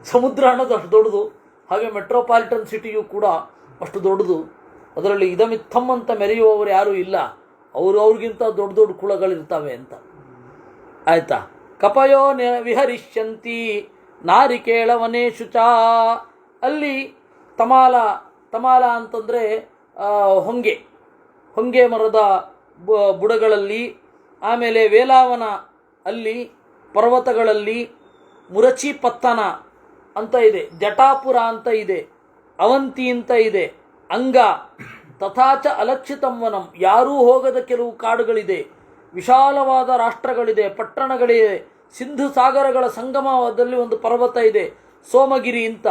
ಸಮುದ್ರ ಅನ್ನೋದು ಅಷ್ಟು ದೊಡ್ಡದು. ಹಾಗೆ ಮೆಟ್ರೋಪಾಲಿಟನ್ ಸಿಟಿಯು ಕೂಡ ಅಷ್ಟು ದೊಡ್ಡದು. ಅದರಲ್ಲಿ ಇದಮಿತ್ತಂ ಅಂತ ಮೆರೆಯುವವರು ಯಾರೂ ಇಲ್ಲ, ಅವ್ರಿಗಿಂತ ದೊಡ್ಡ ದೊಡ್ಡ ಕುಳಗಳಿರ್ತವೆ ಅಂತ. ಆಯ್ತಾ? ಕಪಯೋ ವಿಹರಿಷ್ಯಂತಿ ನಾರಿಕೇಳವನೇಶು ಚ. ಅಲ್ಲಿ ತಮಾಲ ಅಂತಂದರೆ ಹೊಂಗೆ ಮರದ ಬುಡಗಳಲ್ಲಿ, ಆಮೇಲೆ ವೇಲಾವನ ಅಲ್ಲಿ ಪರ್ವತಗಳಲ್ಲಿ, ಮುರಚಿ ಪತ್ತನ ಅಂತ ಇದೆ, ಜಟಾಪುರ ಅಂತ ಇದೆ, ಅವಂತಿ ಅಂತ ಇದೆ, ಅಂಗ ತಥಾಚ ಅಲಕ್ಷಿತಂವನಂ, ಯಾರೂ ಹೋಗದ ಕೆಲವು ಕಾಡುಗಳಿದೆ, ವಿಶಾಲವಾದ ರಾಷ್ಟ್ರಗಳಿದೆ, ಪಟ್ಟಣಗಳಿದೆ, ಸಿಂಧು ಸಾಗರಗಳ ಸಂಗಮದಲ್ಲಿ ಒಂದು ಪರ್ವತ ಇದೆ, ಸೋಮಗಿರಿ ಅಂತ.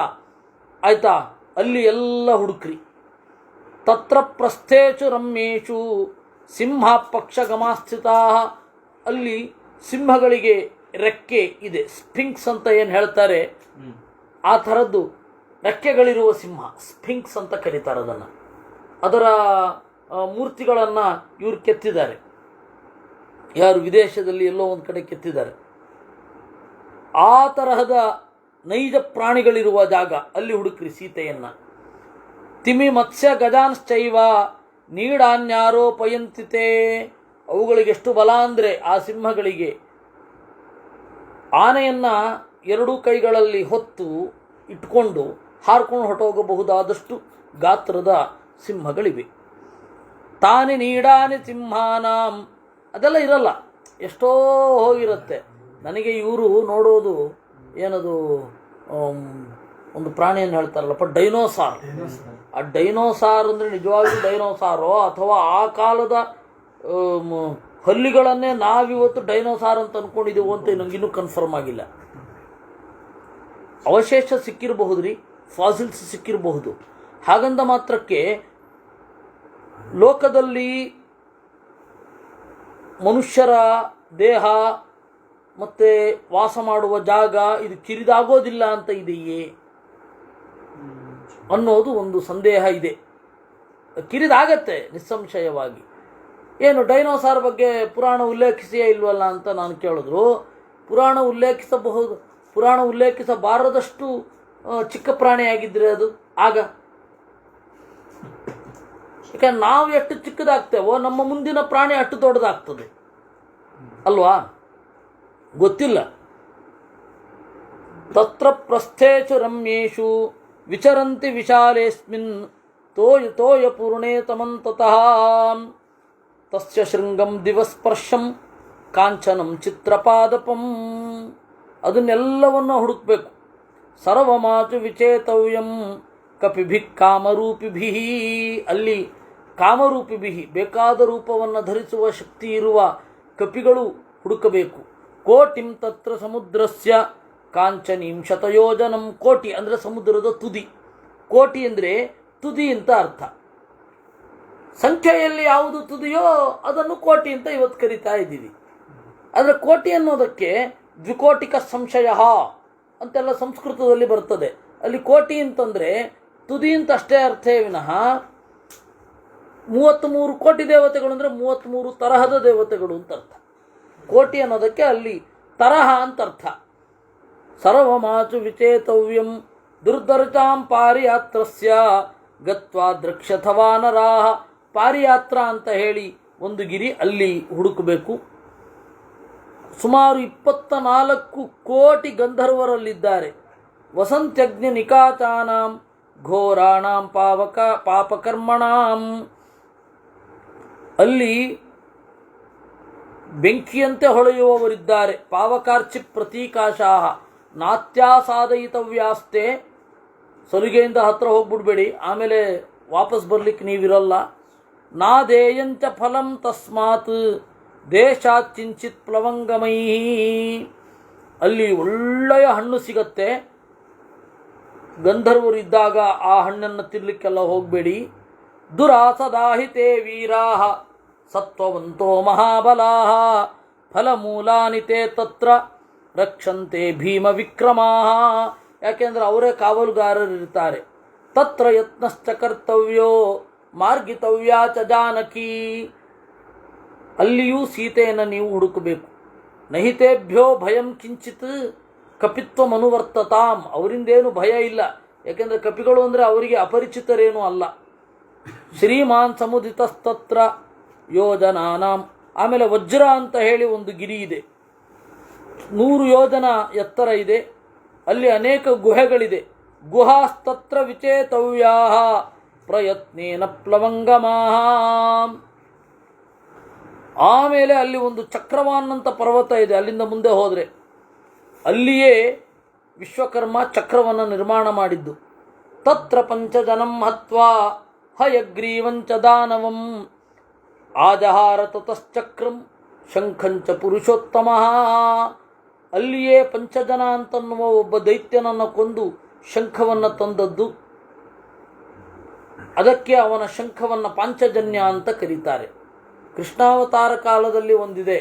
ಆಯ್ತಾ? ಅಲ್ಲಿ ಎಲ್ಲ ಹುಡುಕ್ರಿ. ತತ್ರ ಪ್ರಸ್ಥೇಶು ರಮ್ಯೇಶು ಸಿಂಹ ಪಕ್ಷಗಮಾಸ್ಥಿತಾ. ಅಲ್ಲಿ ಸಿಂಹಗಳಿಗೆ ರೆಕ್ಕೆ ಇದೆ, ಸ್ಫಿಂಕ್ಸ್ ಅಂತ ಏನು ಹೇಳ್ತಾರೆ, ಆ ಥರದ್ದು ರೆಕ್ಕೆಗಳಿರುವ ಸಿಂಹ, ಸ್ಫಿಂಕ್ಸ್ ಅಂತ ಕರೀತಾರೆ ಅದನ್ನು. ಅದರ ಮೂರ್ತಿಗಳನ್ನು ಇವರು ಕೆತ್ತಿದ್ದಾರೆ, ಯಾರು ವಿದೇಶದಲ್ಲಿ ಎಲ್ಲೋ ಒಂದು ಕಡೆ ಕೆತ್ತಿದ್ದಾರೆ. ಆ ತರಹದ ನೈಜ ಪ್ರಾಣಿಗಳಿರುವ ಜಾಗ, ಅಲ್ಲಿ ಹುಡುಕ್ರಿ ಸೀತೆಯನ್ನು. ತಿಮಿ ಮತ್ಸ್ಯ ಗಜಾಂಶ್ಚೈವ ನೀಡಾನ್ಯಾರೋಪಯಂತಿತೆ. ಅವುಗಳಿಗೆ ಎಷ್ಟು ಬಲ ಅಂದರೆ, ಆ ಸಿಂಹಗಳಿಗೆ ಆನೆಯನ್ನು ಎರಡೂ ಕೈಗಳಲ್ಲಿ ಹೊತ್ತು ಇಟ್ಕೊಂಡು ಹಾರ್ಕೊಂಡು ಹೊರಟೋಗಬಹುದಾದಷ್ಟು ಗಾತ್ರದ ಸಿಂಹಗಳಿವೆ. ತಾನಿ ನೀಡಾನಿ ಸಿಂಹಾನಾಂ, ಅದೆಲ್ಲ ಇರಲ್ಲ, ಎಷ್ಟೋ ಹೋಗಿರುತ್ತೆ. ನನಗೆ ಇವರು ನೋಡೋದು ಏನದು ಒಂದು ಪ್ರಾಣಿಯನ್ನು ಹೇಳ್ತಾರಲ್ಲಪ್ಪ, ಡೈನೋಸಾರ್. ಆ ಡೈನೋಸಾರ್ ಅಂದರೆ ನಿಜವಾಗ್ಲೂ ಡೈನೋಸಾರೋ ಅಥವಾ ಆ ಕಾಲದ ಹಲ್ಲಿಗಳನ್ನೇ ನಾವಿವತ್ತು ಡೈನೋಸಾರ್ ಅಂತ ಅಂದ್ಕೊಂಡಿದ್ದೀವೋ ಅಂತ ನನಗಿನ್ನೂ ಕನ್ಫರ್ಮ್ ಆಗಿಲ್ಲ. ಅವಶೇಷ ಸಿಕ್ಕಿರಬಹುದು ರೀ, ಫಾಸಿಲ್ಸ್ ಸಿಕ್ಕಿರಬಹುದು. ಹಾಗಂದ ಮಾತ್ರಕ್ಕೆ ಲೋಕದಲ್ಲಿ ಮನುಷ್ಯರ ದೇಹ ಮತ್ತು ವಾಸ ಮಾಡುವ ಜಾಗ ಇದು ಕಿರಿದಾಗೋದಿಲ್ಲ ಅಂತ ಇದೆಯೇ ಅನ್ನೋದು ಒಂದು ಸಂದೇಹ ಇದೆ. ಕಿರಿದಾಗತ್ತೆ ನಿಸ್ಸಂಶಯವಾಗಿ. ಏನು ಡೈನೋಸಾರ್ ಬಗ್ಗೆ ಪುರಾಣ ಉಲ್ಲೇಖಿಸಿಯೇ ಇಲ್ವಲ್ಲ ಅಂತ ನಾನು ಕೇಳಿದ್ರು. ಪುರಾಣ ಉಲ್ಲೇಖಿಸಬಾರದಷ್ಟು ಚಿಕ್ಕ ಪ್ರಾಣಿಯಾಗಿದ್ದರೆ ಅದು ಆಗ. ಯಾಕಂದ್ರೆ ನಾವು ಎಷ್ಟು ಚಿಕ್ಕದಾಗ್ತೇವೋ ನಮ್ಮ ಮುಂದಿನ ಪ್ರಾಣಿ ಅಷ್ಟು ದೊಡ್ಡದಾಗ್ತದೆ ಅಲ್ವಾ? ಗೊತ್ತಿಲ್ಲ. ತತ್ರ ಪ್ರಸ್ಥೇಶು ರಮ್ಯೇಶು ವಿಚರಂತಿ ವಿಶಾಲೇಸ್ಮಿನ್ ತೋಯ ಪೂರ್ಣೇ ತಮಂತತಃ ತಸ್ಯ ಶೃಂಗಂ ದಿವಸ್ಪರ್ಶಂ ಕಾಂಚನಂ ಚಿತ್ರಪಾದಪಂ. ಅದನ್ನೆಲ್ಲವನ್ನು ಹುಡುಕಬೇಕು. ಸರ್ವಮಾಚು ವಿಚೇತವ್ಯಂ ಕಪಿಭಿ ಕಾಮರೂಪಿಭಿ. ಅಲ್ಲಿ ಕಾಮರೂಪಿಭಿ, ಬೇಕಾದ ರೂಪವನ್ನು ಧರಿಸುವ ಶಕ್ತಿ ಇರುವ ಕಪಿಗಳು ಹುಡುಕಬೇಕು. ಕೋಟಿಂ ತತ್ರ ಸಮುದ್ರಸ್ಯ ಕಾಂಚನೀಂ ಶತಯೋಜನಂ. ಕೋಟಿ ಅಂದರೆ ಸಮುದ್ರದ ತುದಿ. ಕೋಟಿ ಅಂದರೆ ತುದಿ ಅಂತ ಅರ್ಥ. ಸಂಖ್ಯೆಯಲ್ಲಿ ಯಾವುದು ತುದಿಯೋ ಅದನ್ನು ಕೋಟಿ ಅಂತ ಇವತ್ತು ಕರಿತಾ ಇದ್ದೀವಿ. ಆದರೆ ಕೋಟಿ ಅನ್ನೋದಕ್ಕೆ ದ್ವಿಕೋಟಿಕ ಸಂಶಯ ಅಂತೆಲ್ಲ ಸಂಸ್ಕೃತದಲ್ಲಿ ಬರ್ತದೆ. ಅಲ್ಲಿ ಕೋಟಿ ಅಂತಂದರೆ ತುದಿ ಅಂತ ಅಷ್ಟೇ ಅರ್ಥೇ ವಿನಃ 33 ಕೋಟಿ ದೇವತೆಗಳು ಅಂದರೆ 33 ತರಹದ ದೇವತೆಗಳು ಅಂತ ಅರ್ಥ. ಕೋಟಿ ಅನ್ನೋದಕ್ಕೆ ಅಲ್ಲಿ ತರಹ ಅಂತ ಅರ್ಥ. ಸರ್ವಮಾಚು ವಿಚೇತವ್ಯಂ ದುರ್ದರ್ಚಾಂ ಪಾರಿಯಾತ್ರಸ್ಯ ಗತ್ವಾ ದ್ರಕ್ಷ್ಯಥವಾ ನರಾಹ. ಪಾರಿಯಾತ್ರ ಅಂತ ಹೇಳಿ ಒಂದು ಗಿರಿ, ಅಲ್ಲಿ ಹುಡುಕಬೇಕು. ಸುಮಾರು 24 ಕೋಟಿ ಗಂಧರ್ವರಲ್ಲಿದ್ದಾರೆ. ವಸಂತ್ಯಗ್ನಿ ನಿಕಾಚಾನಾಂ ಘೋರಾಣಾಂ ಪಾಪಕರ್ಮಣಾಂ. ಅಲ್ಲಿ ಬೆಂಕಿಯಂತೆ ಹೊಳೆಯುವವರಿದ್ದಾರೆ. ಪಾವಕಾರ್ಚಿ ಪ್ರತೀಕಾಶಾಹ ನಾತ್ಯಾಸಾದಯಿತವ್ಯಾಸ್ತೆ. ಸಲಿಗೆಯಿಂದ ಹತ್ರ ಹೋಗ್ಬಿಡ್ಬೇಡಿ, ಆಮೇಲೆ ವಾಪಸ್ ಬರ್ಲಿಕ್ಕೆ ನೀವಿರಲ್ಲ. ನಾದೇಯಂಚ ಫಲಂ ತಸ್ಮಾತ್ ದೇಶಾತ್ ಕಿಂಚಿತ್ ಪ್ಲವಂಗಮೈ. ಅಲ್ಲಿ ಒಳ್ಳೆಯ ಹಣ್ಣು ಸಿಗತ್ತೆ, ಗಂಧರ್ವರು ಇದ್ದಾಗ ಆ ಹಣ್ಣನ್ನು ತಿನ್ನಲಿಕ್ಕೆಲ್ಲ ಹೋಗಬೇಡಿ. ದುರಾಸದಾಹಿತೆ ವೀರಾಹ ಸತ್ವವಂತೋ ಮಹಾಬಲಾಹ ಫಲಮೂಲಾನಿ ತೇ ತತ್ರ ರಕ್ಷಂತೆ ಭೀಮ ವಿಕ್ರಮಾಹ. ಯಾಕೆಂದರೆ ಅವರೇ ಕಾವಲುಗಾರರಿರ್ತಾರೆ. ತತ್ರ ಯತ್ನಶ್ಚ ಕರ್ತವ್ಯೋ ಮಾರ್ಗಿತವ್ಯಾ ಚ ಜಾನಕಿ. ಅಲ್ಲಿಯೂ ಸೀತೆಯನ್ನು ನೀವು ಹುಡುಕಬೇಕು. ನಹಿತೇಭ್ಯೋ ಭಯಂ ಕಿಂಚಿತ್ ಕಪಿತ್ವಮನುವರ್ತತಾಂ. ಅವರಿಂದೇನು ಭಯ ಇಲ್ಲ, ಯಾಕೆಂದರೆ ಕಪಿಗಳು ಅಂದರೆ ಅವರಿಗೆ ಅಪರಿಚಿತರೇನೂ ಅಲ್ಲ. ಶ್ರೀಮಾನ್ ಸಮುದಿತಸ್ತತ್ರ ಯೋಜನಾನಾಂ. ಆಮೇಲೆ ವಜ್ರ ಅಂತ ಹೇಳಿ ಒಂದು ಗಿರಿ ಇದೆ, 100 ಯೋಜನ ಎತ್ತರ ಇದೆ. ಅಲ್ಲಿ ಅನೇಕ ಗುಹೆಗಳಿದೆ. ಗುಹಾಸ್ತತ್ರ ವಿಚೇತವ್ಯಾ ಪ್ರಯತ್ನೇನ ಪ್ಲವಂಗಮಾಹ. ಆಮೇಲೆ ಅಲ್ಲಿ ಒಂದು ಚಕ್ರವಾನ್ ಅಂತ ಪರ್ವತ ಇದೆ. ಅಲ್ಲಿಂದ ಮುಂದೆ ಹೋದರೆ ಅಲ್ಲಿಯೇ ವಿಶ್ವಕರ್ಮ ಚಕ್ರವನ್ನು ನಿರ್ಮಾಣ ಮಾಡಿದ್ದು. ತತ್ರ ಪಂಚಜನಂ ಹತ್ವಾ ಹಯಗ್ರೀವಂಚ ದಾನವಂ ಆಜಹಾರ ತತಶ್ಚಕ್ರಂ ಶಂಖಂಚ ಪುರುಷೋತ್ತಮ. ಅಲ್ಲಿಯೇ ಪಂಚಜನ ಅಂತನ್ನುವ ಒಬ್ಬ ದೈತ್ಯನನ್ನು ಕೊಂದು ಶಂಖವನ್ನು ತಂದದ್ದು. ಅದಕ್ಕೆ ಅವನ ಶಂಖವನ್ನು ಪಾಂಚಜನ್ಯ ಅಂತ ಕರೀತಾರೆ. ಕೃಷ್ಣಾವತಾರ ಕಾಲದಲ್ಲಿ ಒಂದಿದೆ,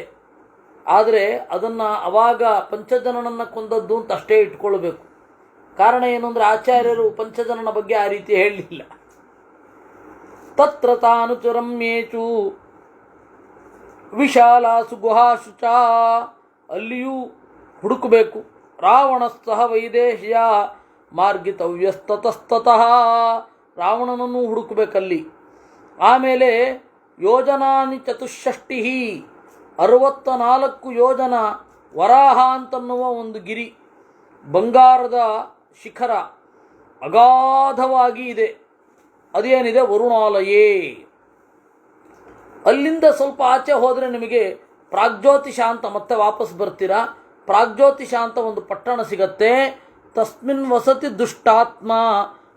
ಆದರೆ ಅದನ್ನು ಅವಾಗ ಪಂಚಜನನನ್ನು ಕೊಂದದ್ದು ಅಂತ ಅಷ್ಟೇ ಇಟ್ಕೊಳ್ಬೇಕು. ಕಾರಣ ಏನು ಅಂದರೆ ಆಚಾರ್ಯರು ಪಂಚಜನನ ಬಗ್ಗೆ ಆ ರೀತಿ ಹೇಳಲಿಲ್ಲ. ತತ್ರ ತಾನುಚುರಮ್ಯೇಚು ವಿಶಾಲಾಸು ಗುಹಾಸು ಚ. ಅಲ್ಲಿಯೂ ಹುಡುಕಬೇಕು. ರಾವಣ ಸಹ ವೈದೇಹ್ಯ ಮಾರ್ಗಿತವ್ಯಸ್ತತಸ್ತತಃ. ರಾವಣನನ್ನು ಹುಡುಕಬೇಕಲ್ಲಿ. ಆಮೇಲೆ ಯೋಜನಾನಿ ಚತುಷ್ಷಷ್ಟಿ 64 ಯೋಜನ ವರಾಹ ಅಂತನ್ನುವ ಒಂದು ಗಿರಿ, ಬಂಗಾರದ ಶಿಖರ ಅಗಾಧವಾಗಿ ಇದೆ. ಅದೇನಿದೆ ವರುಣಾಲಯೇ. ಅಲ್ಲಿಂದ ಸ್ವಲ್ಪ ಆಚೆ ಹೋದರೆ ನಿಮಗೆ ಪ್ರಾಗ್ಜ್ಯೋತಿಷ ಅಂತ ಮತ್ತೆ ವಾಪಸ್ ಬರ್ತೀರಾ. ಪ್ರಾಗ್ಜ್ಯೋತಿಷ ಅಂತ ಒಂದು ಪಟ್ಟಣ ಸಿಗತ್ತೆ. ತಸ್ಮಿನ್ ವಸತಿ ದುಷ್ಟಾತ್ಮ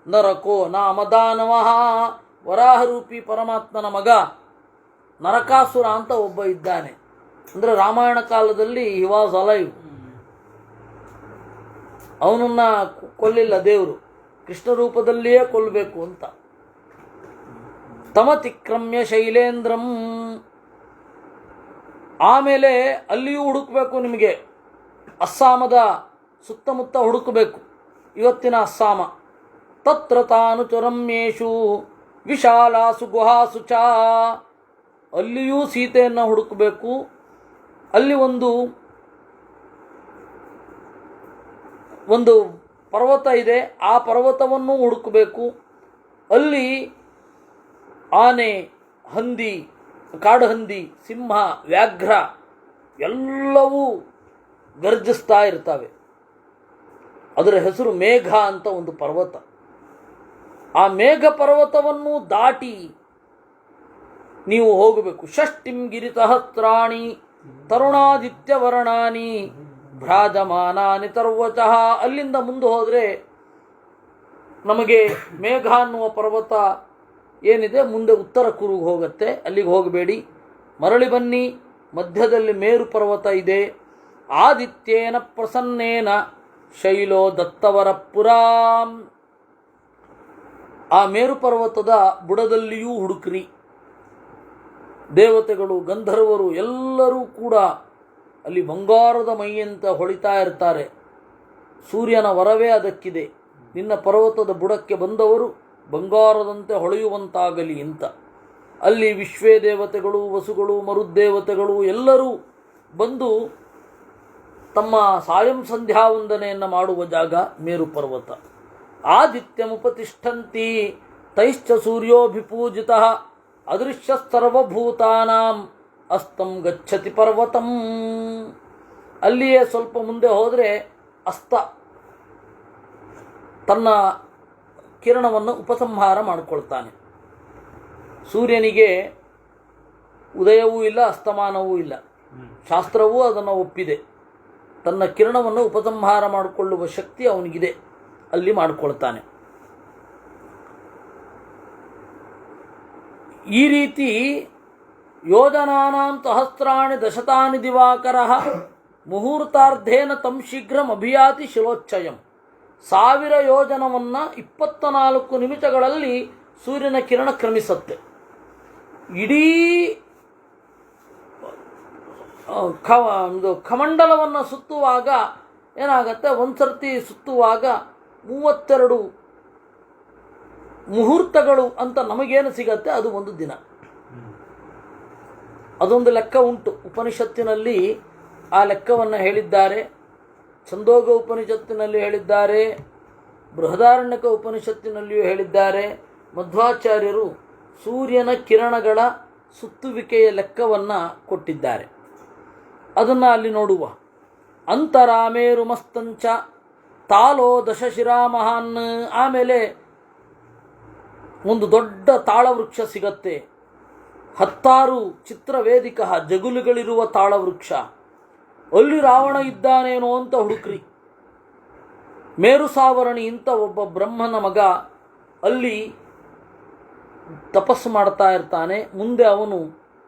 ನರಕೋ ನಾಮದಾನವಃ. ವರಾಹರೂಪಿ ಪರಮಾತ್ಮನ ಮಗ ನರಕಾಸುರ ಅಂತ ಒಬ್ಬ ಇದ್ದಾನೆ. ಅಂದರೆ ರಾಮಾಯಣ ಕಾಲದಲ್ಲಿ ಹಿ ವಾಸ್ ಅಲೈವ್. ಅವನನ್ನು ಕೊಲ್ಲಿಲ್ಲ ದೇವರು, ಕೃಷ್ಣ ರೂಪದಲ್ಲಿಯೇ ಕೊಲ್ಲಬೇಕು ಅಂತ. ತಮತಿಕ್ರಮ್ಯ ಶೈಲೇಂದ್ರಂ. ಆಮೇಲೆ ಅಲ್ಲಿಯೂ ಹುಡುಕಬೇಕು ನಿಮಗೆ. ಅಸ್ಸಾಮದ ಸುತ್ತಮುತ್ತ ಹುಡುಕಬೇಕು, ಇವತ್ತಿನ ಅಸ್ಸಾಮ. ತತ್ರ ತಾನುಚುರಮ್ಯೇಷು ವಿಶಾಲಾಸು ಗುಹಾಸು ಚ. ಅಲ್ಲಿಯೂ ಸೀತೆಯನ್ನು ಹುಡುಕಬೇಕು. ಅಲ್ಲಿ ಒಂದು ಪರ್ವತ ಇದೆ, ಆ ಪರ್ವತವನ್ನು ಹುಡುಕಬೇಕು. ಅಲ್ಲಿ ಆನೆ, ಹಂದಿ, ಕಾಡುಹಂದಿ, ಸಿಂಹ, ವ್ಯಾಘ್ರ ಎಲ್ಲವೂ ಗರ್ಜಿಸ್ತಾ ಇರ್ತವೆ. ಅದರ ಹೆಸರು ಮೇಘ ಅಂತ ಒಂದು ಪರ್ವತ. ಆ ಮೇಘ ಪರ್ವತವನ್ನು ದಾಟಿ ನೀವು ಹೋಗಬೇಕು. ಷಷ್ಟಿಂ ಗಿರಿಸಹಸ್ರಾಣಿ ತರುಣಾದಿತ್ಯ ವರ್ಣಾನಿ ಭ್ರಾಜಮಾನಾನಿ ತರ್ವಚಃ. ಅಲ್ಲಿಂದ ಮುಂದೆ ಹೋದರೆ ನಮಗೆ ಮೇಘ ಅನ್ನುವ ಪರ್ವತ ಏನಿದೆ ಮುಂದೆ ಉತ್ತರ ಕೂರ್ಗ್ ಹೋಗುತ್ತೆ. ಅಲ್ಲಿಗೆ ಹೋಗಬೇಡಿ, ಮರಳಿ ಬನ್ನಿ. ಮಧ್ಯದಲ್ಲಿ ಮೇರು ಪರ್ವತ ಇದೆ. ಆದಿತ್ಯೇನ ಪ್ರಸನ್ನೇನ ಶೈಲೋ ದತ್ತವರ ಪುರಾಂ. ಆ ಮೇರು ಪರ್ವತದ ಬುಡದಲ್ಲಿಯೂ ಹುಡುಕ್ರಿ. ದೇವತೆಗಳು, ಗಂಧರ್ವರು ಎಲ್ಲರೂ ಕೂಡ ಅಲ್ಲಿ ಬಂಗಾರದ ಮೈಯಂತ ಹೊಳಿತಾ ಇರ್ತಾರೆ. ಸೂರ್ಯನ ವರವೇ ಅದಕ್ಕಿದೆ. ನಿನ್ನ ಪರ್ವತದ ಬುಡಕ್ಕೆ ಬಂದವರು ಬಂಗಾರದಂತೆ ಹೊಳೆಯುವಂತಾಗಲಿ ಅಂತ. ಅಲ್ಲಿ ವಿಶ್ವೇ ದೇವತೆಗಳು, ವಸುಗಳು, ಮರುದ್ದೇವತೆಗಳು ಎಲ್ಲರೂ ಬಂದು ತಮ್ಮ ಸಾಯಂ ಸಂಧ್ಯಾ ವಂದನೆಯನ್ನು ಮಾಡುವ ಜಾಗ ಮೇರು ಪರ್ವತ. ಆದಿತ್ಯಮುಪತಿಷ್ಠಂತಿ ತೈಶ್ಚ ಸೂರ್ಯೋಭಿಪೂಜಿತಃ ಅದೃಶ್ಯ ಸರ್ವಭೂತಾನಾಂ ಅಸ್ತಂ ಗಚ್ಚತಿ ಪರ್ವತಂ. ಅಲ್ಲಿಯೇ ಸ್ವಲ್ಪ ಮುಂದೆ ಹೋದರೆ ಅಸ್ತ ತನ್ನ ಕಿರಣವನ್ನು ಉಪಸಂಹಾರ ಮಾಡಿಕೊಳ್ತಾನೆ. ಸೂರ್ಯನಿಗೆ ಉದಯವೂ ಇಲ್ಲ, ಅಸ್ತಮಾನವೂ ಇಲ್ಲ. ಶಾಸ್ತ್ರವೂ ಅದನ್ನು ಒಪ್ಪಿದೆ. ತನ್ನ ಕಿರಣವನ್ನು ಉಪಸಂಹಾರ ಮಾಡಿಕೊಳ್ಳುವ ಶಕ್ತಿ ಅವನಿಗಿದೆ, ಅಲ್ಲಿ ಮಾಡಿಕೊಳ್ತಾನೆ. ಈ ರೀತಿ ಯೋಜನಾನಾಂ ಸಹಸ್ರಾಣಿ ದಶತಾನಿ ದಿವಾಕರಃ ಮುಹೂರ್ತಾರ್ಧೇನ ತಂ ಶೀಘ್ರಂ ಅಭಿಯಾತಿ ಶಿಲೋಚ್ಚಯಂ. 1000 ಯೋಜನವನ್ನು 24 ನಿಮಿಷಗಳಲ್ಲಿ ಸೂರ್ಯನ ಕಿರಣ ಕ್ರಮಿಸುತ್ತೆ. ಇಡೀ ಕಮಂಡಲವನ್ನು ಸುತ್ತುವಾಗ ಏನಾಗತ್ತೆ, ಒಂದು ಸರ್ತಿ ಸುತ್ತುವಾಗ 32 ಮುಹೂರ್ತಗಳು ಅಂತ ನಮಗೇನು ಸಿಗತ್ತೆ ಅದು ಒಂದು ದಿನ. ಅದೊಂದು ಲೆಕ್ಕ ಉಂಟು. ಉಪನಿಷತ್ತಿನಲ್ಲಿ ಆ ಲೆಕ್ಕವನ್ನು ಹೇಳಿದ್ದಾರೆ. ಛಂದೋಗ ಉಪನಿಷತ್ತಿನಲ್ಲಿ ಹೇಳಿದ್ದಾರೆ, ಬೃಹದಾರಣ್ಯಕ ಉಪನಿಷತ್ತಿನಲ್ಲಿಯೂ ಹೇಳಿದ್ದಾರೆ. ಮಧ್ವಾಚಾರ್ಯರು ಸೂರ್ಯನ ಕಿರಣಗಳ ಸುತ್ತುವಿಕೆಯ ಲೆಕ್ಕವನ್ನು ಕೊಟ್ಟಿದ್ದಾರೆ. ಅದನ್ನು ಅಲ್ಲಿ ನೋಡುವ. ಅಂತರಾಮೇರು ಮಸ್ತಂಚ ತಾಲೋ ದಶಶಿರಾಮಹಾನ್. ಆಮೇಲೆ ಒಂದು ದೊಡ್ಡ ತಾಳವೃಕ್ಷ ಸಿಗತ್ತೆ, 16 ಚಿತ್ರವೇದಿಕ ಜಗುಲುಗಳಿರುವ ತಾಳವೃಕ್ಷ. ಅಲ್ಲಿ ರಾವಣ ಇದ್ದಾನೇನೋ ಅಂತ ಹುಡುಕ್ರಿ. ಮೇರು ಸಾವರಣಿ ಅಂತ ಒಬ್ಬ ಬ್ರಹ್ಮನ ಮಗ ಅಲ್ಲಿ ತಪಸ್ಸು ಮಾಡ್ತಾ ಇರ್ತಾನೆ. ಮುಂದೆ ಅವನು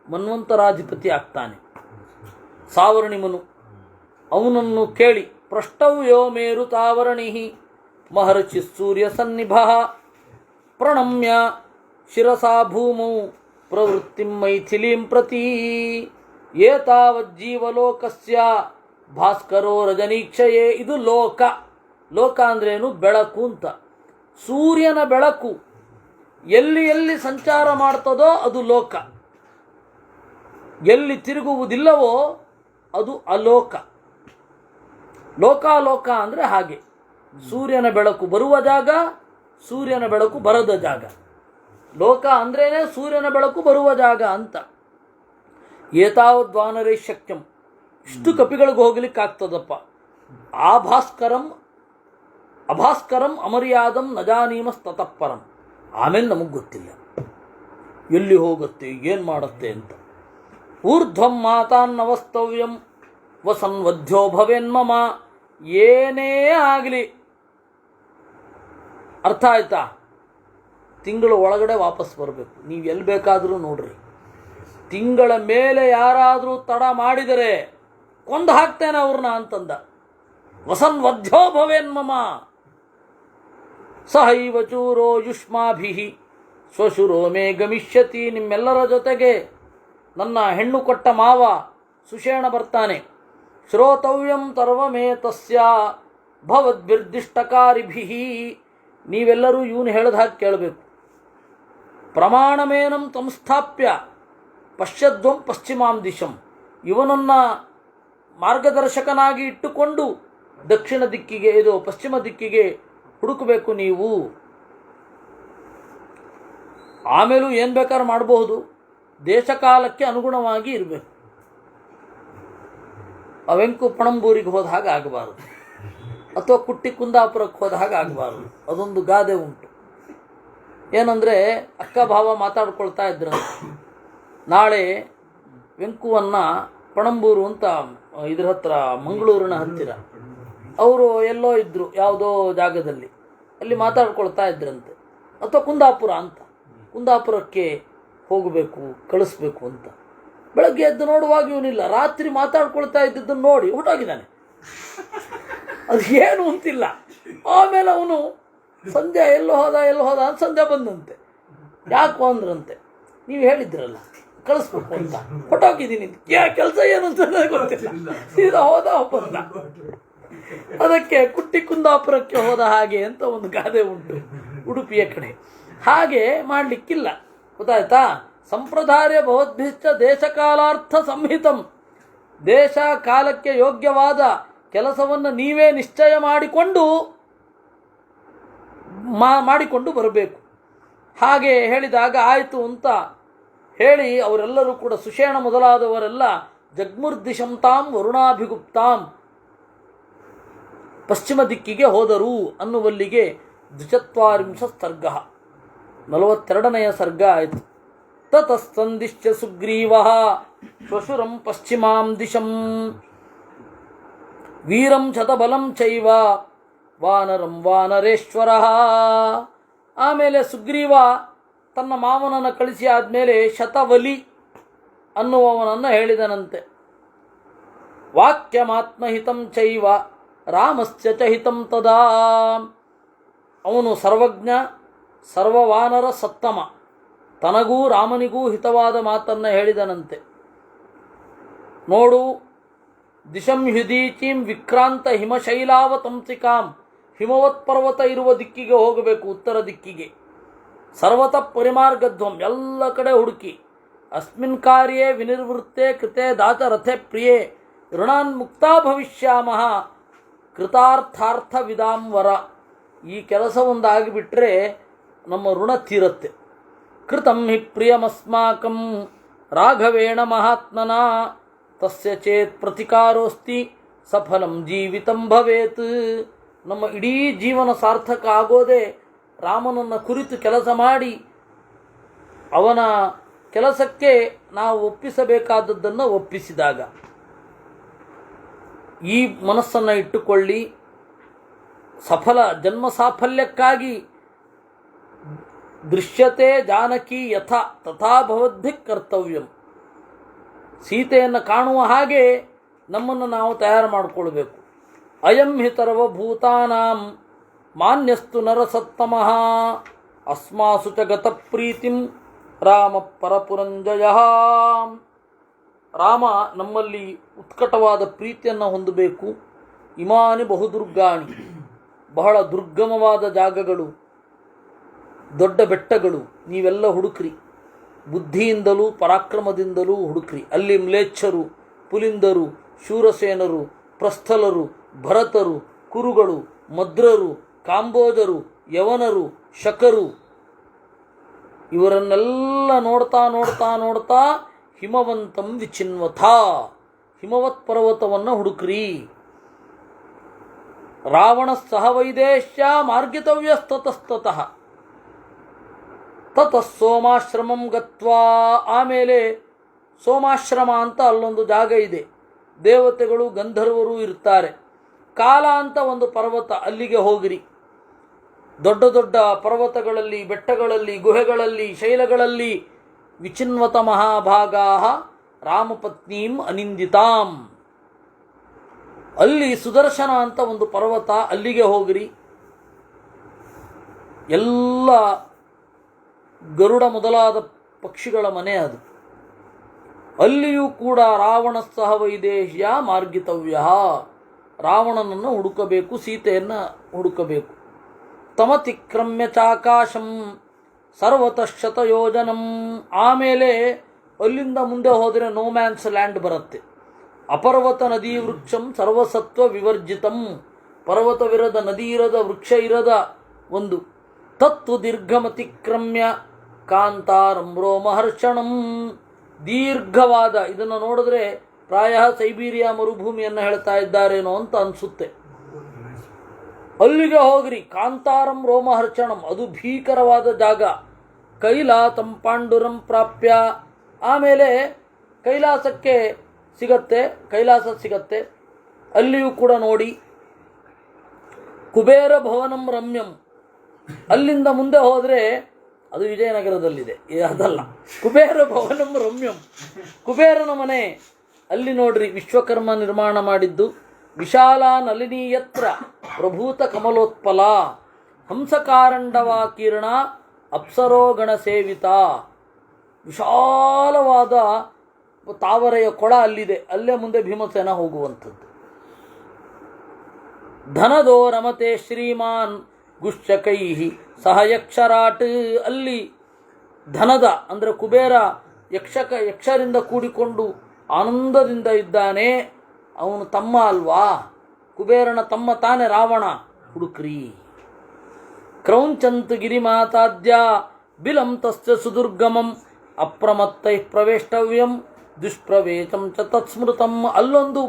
ಮನ್ವಂತರಾಧಿಪತಿ ಆಗ್ತಾನೆ, ಸಾವರಣಿ ಮನು. ಅವನನ್ನು ಕೇಳಿ ಪೃಷ್ಟವ್ಯೋ ಮೇರು ತಾವರಣಿ ಮಹರ್ಷಿ ಸೂರ್ಯ ಸನ್ನಿಭ ಪ್ರಣಮ್ಯ ಶಿರಸಾ ಭೂಮೌ ಪ್ರವೃತ್ತಿಂ ಮೈಥಿಲೀಂ ಪ್ರತಿ ಏತಾವಜ್ಜೀವಲೋಕಸ್ಯ ಭಾಸ್ಕರೋ ರಜನೀಕ್ಷಯೇ. ಇದು ಲೋಕ. ಲೋಕ ಅಂದ್ರೇನು? ಬೆಳಕು ಅಂತ. ಸೂರ್ಯನ ಬೆಳಕು ಎಲ್ಲಿ ಎಲ್ಲಿ ಸಂಚಾರ ಮಾಡ್ತದೋ ಅದು ಲೋಕ, ಎಲ್ಲಿ ತಿರುಗುವುದಿಲ್ಲವೋ ಅದು ಅಲೋಕ. ಲೋಕಾಲೋಕ ಅಂದರೆ ಹಾಗೆ. ಸೂರ್ಯನ ಬೆಳಕು ಬರುವ ಜಾಗ, ಸೂರ್ಯನ ಬೆಳಕು ಬರದ ಜಾಗ. ಲೋಕ ಅಂದ್ರೇನೆ ಸೂರ್ಯನ ಬೆಳಕು ಬರುವ ಜಾಗ ಅಂತ. ಏತಾವದ್ವಾನರೇ ಶಕ್ಯಂ. ಇಷ್ಟು ಕಪಿಗಳಿಗೆ ಹೋಗ್ಲಿಕ್ಕಾಗ್ತದಪ್ಪ. ಅಭಾಸ್ಕರಂ ಅಮರ್ಯಾದಂ ನಜಾನೀಮಸ್ತತಃಪರಂ. ಆಮೇಲೆ ನಮಗೆ ಗೊತ್ತಿಲ್ಲ ಎಲ್ಲಿ ಹೋಗುತ್ತೆ, ಏನು ಮಾಡುತ್ತೆ ಅಂತ. ಊರ್ಧ್ವಂ ಮಾತಾನ್ನವಸ್ತವ್ಯಂ ವಸನ್ವದ್ಯೋ ಭವೇನ್ಮಮ. ಏನೇ ಆಗಲಿ, ಅರ್ಥ ಆಯ್ತಾ? ತಿಂಗಳ ಒಳಗಡೆ ವಾಪಸ್ ಬರಬೇಕು. ನೀವು ಎಲ್ಲಿ ಬೇಕಾದರೂ ನೋಡ್ರಿ. ತಿಂಗಳ ಮೇಲೆ ಯಾರಾದರೂ ತಡ ಮಾಡಿದರೆ ಕೊಂದು ಹಾಕ್ತೇನೆ ಅವ್ರನ್ನ ಅಂತಂದ. ವಸನ್ವದ್ಯೋ ಭವೇನ್ಮಮ ಸಹೈವ ಚೂರೋ ಯುಷ್ಮಾಭಿ ಶ್ವಶುರೋ ಮೇ ಗಮಿಷ್ಯತಿ. ನಿಮ್ಮೆಲ್ಲರ ಜೊತೆಗೆ ನನ್ನ ಹೆಣ್ಣು ಕೊಟ್ಟ ಮಾವ ಸುಷೇಣ ಬರ್ತಾನೆ. ಶ್ರೋತವ್ಯಂ ತರ್ವಮೇ ತಸ್ಯ ಭವದ್ಭಿರ್ದಿಷ್ಟಕಾರಿಭಿ. ನೀವೆಲ್ಲರೂ ಇವನು ಹೇಳಿದ ಹಾಗೆ ಕೇಳಬೇಕು. ಪ್ರಮಾಣಮೇನಂ ಸಂಸ್ಥಾಪ್ಯ ಪಶ್ಯದ್ವಂ ಪಶ್ಚಿಮಾಂ ದಿಶಂ. ಇವನನ್ನು ಮಾರ್ಗದರ್ಶಕನಾಗಿ ಇಟ್ಟುಕೊಂಡು ದಕ್ಷಿಣ ದಿಕ್ಕಿಗೆ, ಇದು ಪಶ್ಚಿಮ ದಿಕ್ಕಿಗೆ ಹುಡುಕಬೇಕು ನೀವು. ಆಮೇಲೂ ಏನು ಬೇಕಾದ್ರೂ ಮಾಡಬಹುದು. ದೇಶಕಾಲಕ್ಕೆ ಅನುಗುಣವಾಗಿ ಇರಬೇಕು. ಅವೆಂಕು ಪಣಂಬೂರಿಗೆ ಹೋದ ಹಾಗೆ ಆಗಬಾರದು, ಅಥವಾ ಕುಟ್ಟಿ ಕುಂದಾಪುರಕ್ಕೆ ಹೋದ ಹಾಗೆ ಆಗಬಾರದು. ಅದೊಂದು ಗಾದೆ ಉಂಟು. ಏನಂದರೆ, ಅಕ್ಕ ಭಾವ ಮಾತಾಡ್ಕೊಳ್ತಾ ಇದ್ರಂತೆ. ನಾಳೆ ವೆಂಕುವನ್ನು ಪಣಂಬೂರು ಅಂತ ಇದ್ರ ಹತ್ರ, ಮಂಗಳೂರಿನ ಹತ್ತಿರ ಅವರು ಎಲ್ಲೋ ಇದ್ದರು, ಯಾವುದೋ ಜಾಗದಲ್ಲಿ. ಅಲ್ಲಿ ಮಾತಾಡ್ಕೊಳ್ತಾ ಇದ್ರಂತೆ. ಅಥವಾ ಕುಂದಾಪುರ ಅಂತ, ಕುಂದಾಪುರಕ್ಕೆ ಹೋಗಬೇಕು, ಕಳಿಸ್ಬೇಕು ಅಂತ. ಬೆಳಗ್ಗೆ ಎದ್ದು ನೋಡುವಾಗ ಇವನಿಲ್ಲ. ರಾತ್ರಿ ಮಾತಾಡ್ಕೊಳ್ತಾ ಇದ್ದದ್ದನ್ನು ನೋಡಿ ಹೊರಟೋಗಿದ್ದಾನೆ. ಅದು ಏನು ಅಂತಿಲ್ಲ. ಆಮೇಲೆ ಅವನು ಸಂಧ್ಯಾ ಎಲ್ಲೋ ಹೋದ ಅಂತ ಸಂಧ್ಯಾ ಬಂದಂತೆ. ಯಾಕೋ ಅಂದ್ರಂತೆ, ನೀವು ಹೇಳಿದ್ರಲ್ಲ ಕಳಿಸ್ಬೇಕು ಅಂತ, ಹೊಟ್ಟೋಗಿದ್ದೀನಿ. ಕೆಲಸ ಏನು ಅಂತ ಗೊತ್ತಿಲ್ಲ, ಸೀದಾ ಹೋದ ಬಂದ. ಅದಕ್ಕೆ ಕುಟ್ಟಿ ಕುಂದಾಪುರಕ್ಕೆ ಹೋದ ಹಾಗೆ ಅಂತ ಒಂದು ಗಾದೆ ಉಂಟು ಉಡುಪಿಯ ಕಡೆ. ಹಾಗೆ ಮಾಡಲಿಕ್ಕಿಲ್ಲ, ಗೊತ್ತಾಯ್ತಾ? ಸಂಪ್ರದಾಯ ಭವದ್ಭಿಶ್ಚ ದೇಶಕಾಲಾರ್ಥ ಸಂಹಿತಂ. ದೇಶ ಕಾಲಕ್ಕೆ ಯೋಗ್ಯವಾದ ಕೆಲಸವನ್ನು ನೀವೇ ನಿಶ್ಚಯ ಮಾಡಿಕೊಂಡು ಬರಬೇಕು. ಹಾಗೆ ಹೇಳಿದಾಗ ಆಯಿತು ಅಂತ ಹೇಳಿ ಅವರೆಲ್ಲರೂ ಕೂಡ, ಸುಷೇಣ ಮೊದಲಾದವರೆಲ್ಲ ಜಗ್ಮುರ್ದಿಶಂತಾಂ ವರುಣಾಭಿಗುಪ್ತಾಂ, ಪಶ್ಚಿಮ ದಿಕ್ಕಿಗೆ ಹೋದರು ಅನ್ನುವಲ್ಲಿಗೆ 42 ಸರ್ಗ, 42ನೆಯ ಸರ್ಗ ಆಯಿತು. ತತಸ್ಸಂದಿಶ್ಚ ಸುಗ್ರೀವಃ ಶ್ವಶುರಂ ಪಶ್ಚಿಮಾಂ ದಿಶಂ ವೀರಂ ಶತಬಲಂ ಚೈವ ವಾನರಂ ವಾನರೇಶ್ವರಃ. ಆಮೇಲೆ ಸುಗ್ರೀವ ತನ್ನ ಮಾವನನ್ನು ಕಳಿಸಿ ಆದಮೇಲೆ ಶತವಲಿ ಅನ್ನುವವನನ್ನು ಹೇಳಿದನಂತೆ. ವಾಕ್ಯಮಾತ್ಮಹಿತಂ ಚೈವ ರಾಮಸ್ಯ ಚ ಹಿತಂ ತದಾ. ಅವನು ಸರ್ವಜ್ಞ, ಸರ್ವವಾನರ ಸತ್ತಮ, ತನಗೂ ರಾಮನಿಗೂ ಹಿತವಾದ ಮಾತನ್ನು ಹೇಳಿದನಂತೆ. ನೋಡು, ದಿಶಂ ಹ್ಯುದೀಚೀಂ ವಿಕ್ರಾಂತ ಹಿಮಶೈಲಾವತಂಸಿಕಾಂ, ಹಿಮವತ್ ಪರ್ವತ ಇರುವ ದಿಕ್ಕಿಗೆ ಹೋಗಬೇಕು, ಉತ್ತರ ದಿಕ್ಕಿಗೆ. ಸರ್ವತಃ ಪರಿಮಾರ್ಗಧ್ವಂ, ಎಲ್ಲ ಕಡೆ ಹುಡುಕಿ. ಅಸ್ಮಿನ್ ಕಾರ್ಯೇ ವಿನಿರ್ವೃತ್ತೆ ಕೃತೆ ದಾತರಥೆ ಪ್ರಿಯೇ ಋಣಾನ್ ಮುಕ್ತಾ ಭವಿಷ್ಯಾಮಃ ಕೃತಾರ್ಥಾರ್ಥ ವಿದಾಂವರ. ಈ ಕೆಲಸ ಒಂದಾಗಿಬಿಟ್ರೆ ನಮ್ಮ ಋಣ ತೀರತ್ತೆ. ಕೃತಂ ಹಿ ಪ್ರಿಯಮಸ್ಮಾಕಂ ರಾಘವೇಣ ಮಹಾತ್ಮನ ತಸ್ಯ ಚೇತ್ ಪ್ರತಿಕಾರೋಸ್ತಿ ಸಫಲಂ ಜೀವಿತಂ ಭವೇತ್. ನಮ್ಮ ಇಡೀ ಜೀವನ ಸಾರ್ಥಕ ಆಗೋದೇ ರಾಮನನ್ನು ಕುರಿತು ಕೆಲಸ ಮಾಡಿ ಅವನ ಕೆಲಸಕ್ಕೆ ನಾವು ಒಪ್ಪಿಸಬೇಕಾದದ್ದನ್ನು ಒಪ್ಪಿಸಿದಾಗ. ಈ ಮನಸ್ಸನ್ನು ಇಟ್ಟುಕೊಳ್ಳಿ. ಸಫಲ ಜನ್ಮ ಸಾಫಲ್ಯಕ್ಕಾಗಿ ದೃಶ್ಯತೆ ಜಾನಕಿ ಯಥಾ ತಥಾ ಭವದ್ಭಿಃ ಕರ್ತವ್ಯಂ. ಸೀತೆಯನ್ನು ಕಾಣುವ ಹಾಗೆ ನಮ್ಮನ್ನು ನಾವು ತಯಾರು ಮಾಡಿಕೊಳ್ಬೇಕು. ಅಯಂ ಹಿ ಸರ್ವಭೂತಾನಾಂ ಮಾನ್ಯಸ್ತು ನರಸತ್ತಮಃ ಅಸ್ಮಾಸು ಚ ಗತ ಪ್ರೀತಿಂ ರಾಮ ಪರಪುರಂಜಯ. ರಾಮ ನಮ್ಮಲ್ಲಿ ಉತ್ಕಟವಾದ ಪ್ರೀತಿಯನ್ನು ಹೊಂದಬೇಕು. ಇಮಾನಿ ಬಹುದುರ್ಗಾಣಿ, ಬಹಳ ದುರ್ಗಮವಾದ ಜಾಗಗಳು, ದೊಡ್ಡ ಬೆಟ್ಟಗಳು, ನೀವೆಲ್ಲ ಹುಡುಕ್ರಿ. ಬುದ್ಧಿಯಿಂದಲೂ ಪರಾಕ್ರಮದಿಂದಲೂ ಹುಡುಕ್ರಿ. ಅಲ್ಲಿ ಮ್ಲೇಚ್ಛರು, ಪುಲಿಂದರು, ಶೂರಸೇನರು, ಪ್ರಸ್ಥಲರು, ಭರತರು, ಕುರುಗಳು, ಮದ್ರರು, ಕಾಂಬೋಜರು, ಯವನರು, ಶಕರು, ಇವರನ್ನೆಲ್ಲ ನೋಡ್ತಾ ನೋಡ್ತಾ ನೋಡ್ತಾ ಹಿಮವಂತಂ ವಿಚಿನ್ವಥ, ಹಿಮವತ್ ಪರ್ವತವನ್ನು ಹುಡುಕ್ರಿ. ರಾವಣ ಸಹ ವೈದೇಶ್ಯ ಮಾರ್ಗಿತವ್ಯಸ್ತತಸ್ತತಃ ತತಃ ಸೋಮಾಶ್ರಮಂ ಗತ್ವಾ. ಆಮೇಲೆ ಸೋಮಾಶ್ರಮ ಅಂತ ಅಲ್ಲೊಂದು ಜಾಗ ಇದೆ. ದೇವತೆಗಳು ಗಂಧರ್ವರು ಇರ್ತಾರೆ. ಕಾಲ ಅಂತ ಒಂದು ಪರ್ವತ, ಅಲ್ಲಿಗೆ ಹೋಗಿರಿ. ದೊಡ್ಡ ದೊಡ್ಡ ಪರ್ವತಗಳಲ್ಲಿ, ಬೆಟ್ಟಗಳಲ್ಲಿ, ಗುಹೆಗಳಲ್ಲಿ, ಶೈಲಗಳಲ್ಲಿ ವಿಚಿನ್ವತ ಮಹಾಭಾಗಾ ರಾಮಪತ್ನೀಂ ಅನಿಂದಿತಾಂ. ಅಲ್ಲಿ ಸುದರ್ಶನ ಅಂತ ಒಂದು ಪರ್ವತ, ಅಲ್ಲಿಗೆ ಹೋಗಿರಿ. ಎಲ್ಲ ಗರುಡ ಮೊದಲಾದ ಪಕ್ಷಿಗಳ ಮನೆ ಅದು. ಅಲ್ಲಿಯೂ ಕೂಡ ರಾವಣ ಸಹ ವೈದೇಹ್ಯ ಮಾರ್ಗಿತವ್ಯ, ರಾವಣನನ್ನು ಹುಡುಕಬೇಕು, ಸೀತೆಯನ್ನು ಹುಡುಕಬೇಕು. ತಮತಿಕ್ರಮ್ಯ ಚಾಕಾಶಂ ಸರ್ವತಃ ಶತಯೋಜನಂ. ಆಮೇಲೆ ಅಲ್ಲಿಂದ ಮುಂದೆ ಹೋದರೆ ನೋಮ್ಯಾನ್ಸ್ ಲ್ಯಾಂಡ್ ಬರುತ್ತೆ. ಅಪರ್ವತ ನದೀ ವೃಕ್ಷಂ ಸರ್ವಸತ್ವ ವಿವರ್ಜಿತಂ, ಪರ್ವತವಿರದ, ನದಿ ಇರದ, ವೃಕ್ಷ ಇರದ ಒಂದು. ತತ್ತು ದೀರ್ಘಮತಿಕ್ರಮ್ಯ ಕಾಂತಾರಂ ರೋಮಹರ್ಷಣಂ. ದೀರ್ಘವಾದ, ಇದನ್ನು ನೋಡಿದ್ರೆ ಪ್ರಾಯ ಸೈಬೀರಿಯಾ ಮರುಭೂಮಿಯನ್ನು ಹೇಳ್ತಾ ಇದ್ದಾರೇನೋ ಅಂತ ಅನಿಸುತ್ತೆ. ಅಲ್ಲಿಗೆ ಹೋಗ್ರಿ. ಕಾಂತಾರಂ ರೋಮಹರ್ಷಣಂ, ಅದು ಭೀಕರವಾದ ಜಾಗ. ಕೈಲಾಸಂ ಪಾಂಡುರಂ ಪ್ರಾಪ್ಯ. ಆಮೇಲೆ ಕೈಲಾಸಕ್ಕೆ ಸಿಗತ್ತೆ, ಕೈಲಾಸ ಸಿಗತ್ತೆ. ಅಲ್ಲಿಯೂ ಕೂಡ ನೋಡಿ. ಕುಬೇರ ಭವನಂ ರಮ್ಯಂ, ಅಲ್ಲಿಂದ ಮುಂದೆ ಹೋದರೆ ಅದು ವಿಜಯನಗರದಲ್ಲಿದೆ, ಅದಲ್ಲ. ಕುಬೇರ ಭವನಂ ರಮ್ಯಂ, ಕುಬೇರನ ಮನೆ. ಅಲ್ಲಿ ನೋಡ್ರಿ, ವಿಶ್ವಕರ್ಮ ನಿರ್ಮಾಣ ಮಾಡಿದ್ದು. ವಿಶಾಲ ನಲಿನೀಯತ್ರ ಪ್ರಭೂತ ಕಮಲೋತ್ಪಲ ಹಂಸಕಾರಂಡವಾ ಕಿರಣ ಅಪ್ಸರೋಗಣ ಸೇವಿತ. ವಿಶಾಲವಾದ ತಾವರೆಯ ಕೊಳ ಅಲ್ಲಿದೆ. ಅಲ್ಲೇ ಮುಂದೆ ಭೀಮಸೇನ ಹೋಗುವಂಥದ್ದು. ಧನದೋ ರಮತೆ ಶ್ರೀಮಾನ್ ಗುಶ್ಚಕೈ ಸಹ ಯಕ್ಷರಾಟ್. ಅಲ್ಲಿ ಧನದ ಅಂದರೆ ಕುಬೇರ ಯಕ್ಷರಿಂದ ಕೂಡಿಕೊಂಡು ಆನಂದದಿಂದ ಇದ್ದಾನೆ. ಅವನು ತಮ್ಮ ಅಲ್ವಾ, ಕುಬೇರನ ತಮ್ಮ ತಾನೆ ರಾವಣ. ಹುಡುಕ್ರಿ. ಕ್ರೌಂಚಂತ್ ಗಿರಿಮಾತಾದ್ಯ ಬಿಲಂ ತಸ್ಯ ಸುದುರ್ಗಮಂ ಅಪ್ರಮತ್ತೈ ಪ್ರವೇಷ್ಟವ್ಯಂ ದುಷ್ಪ್ರವೇಶಂ ಚ ತತ್ಸ್ಮೃತಂ. ಅಲ್ಲೊಂದು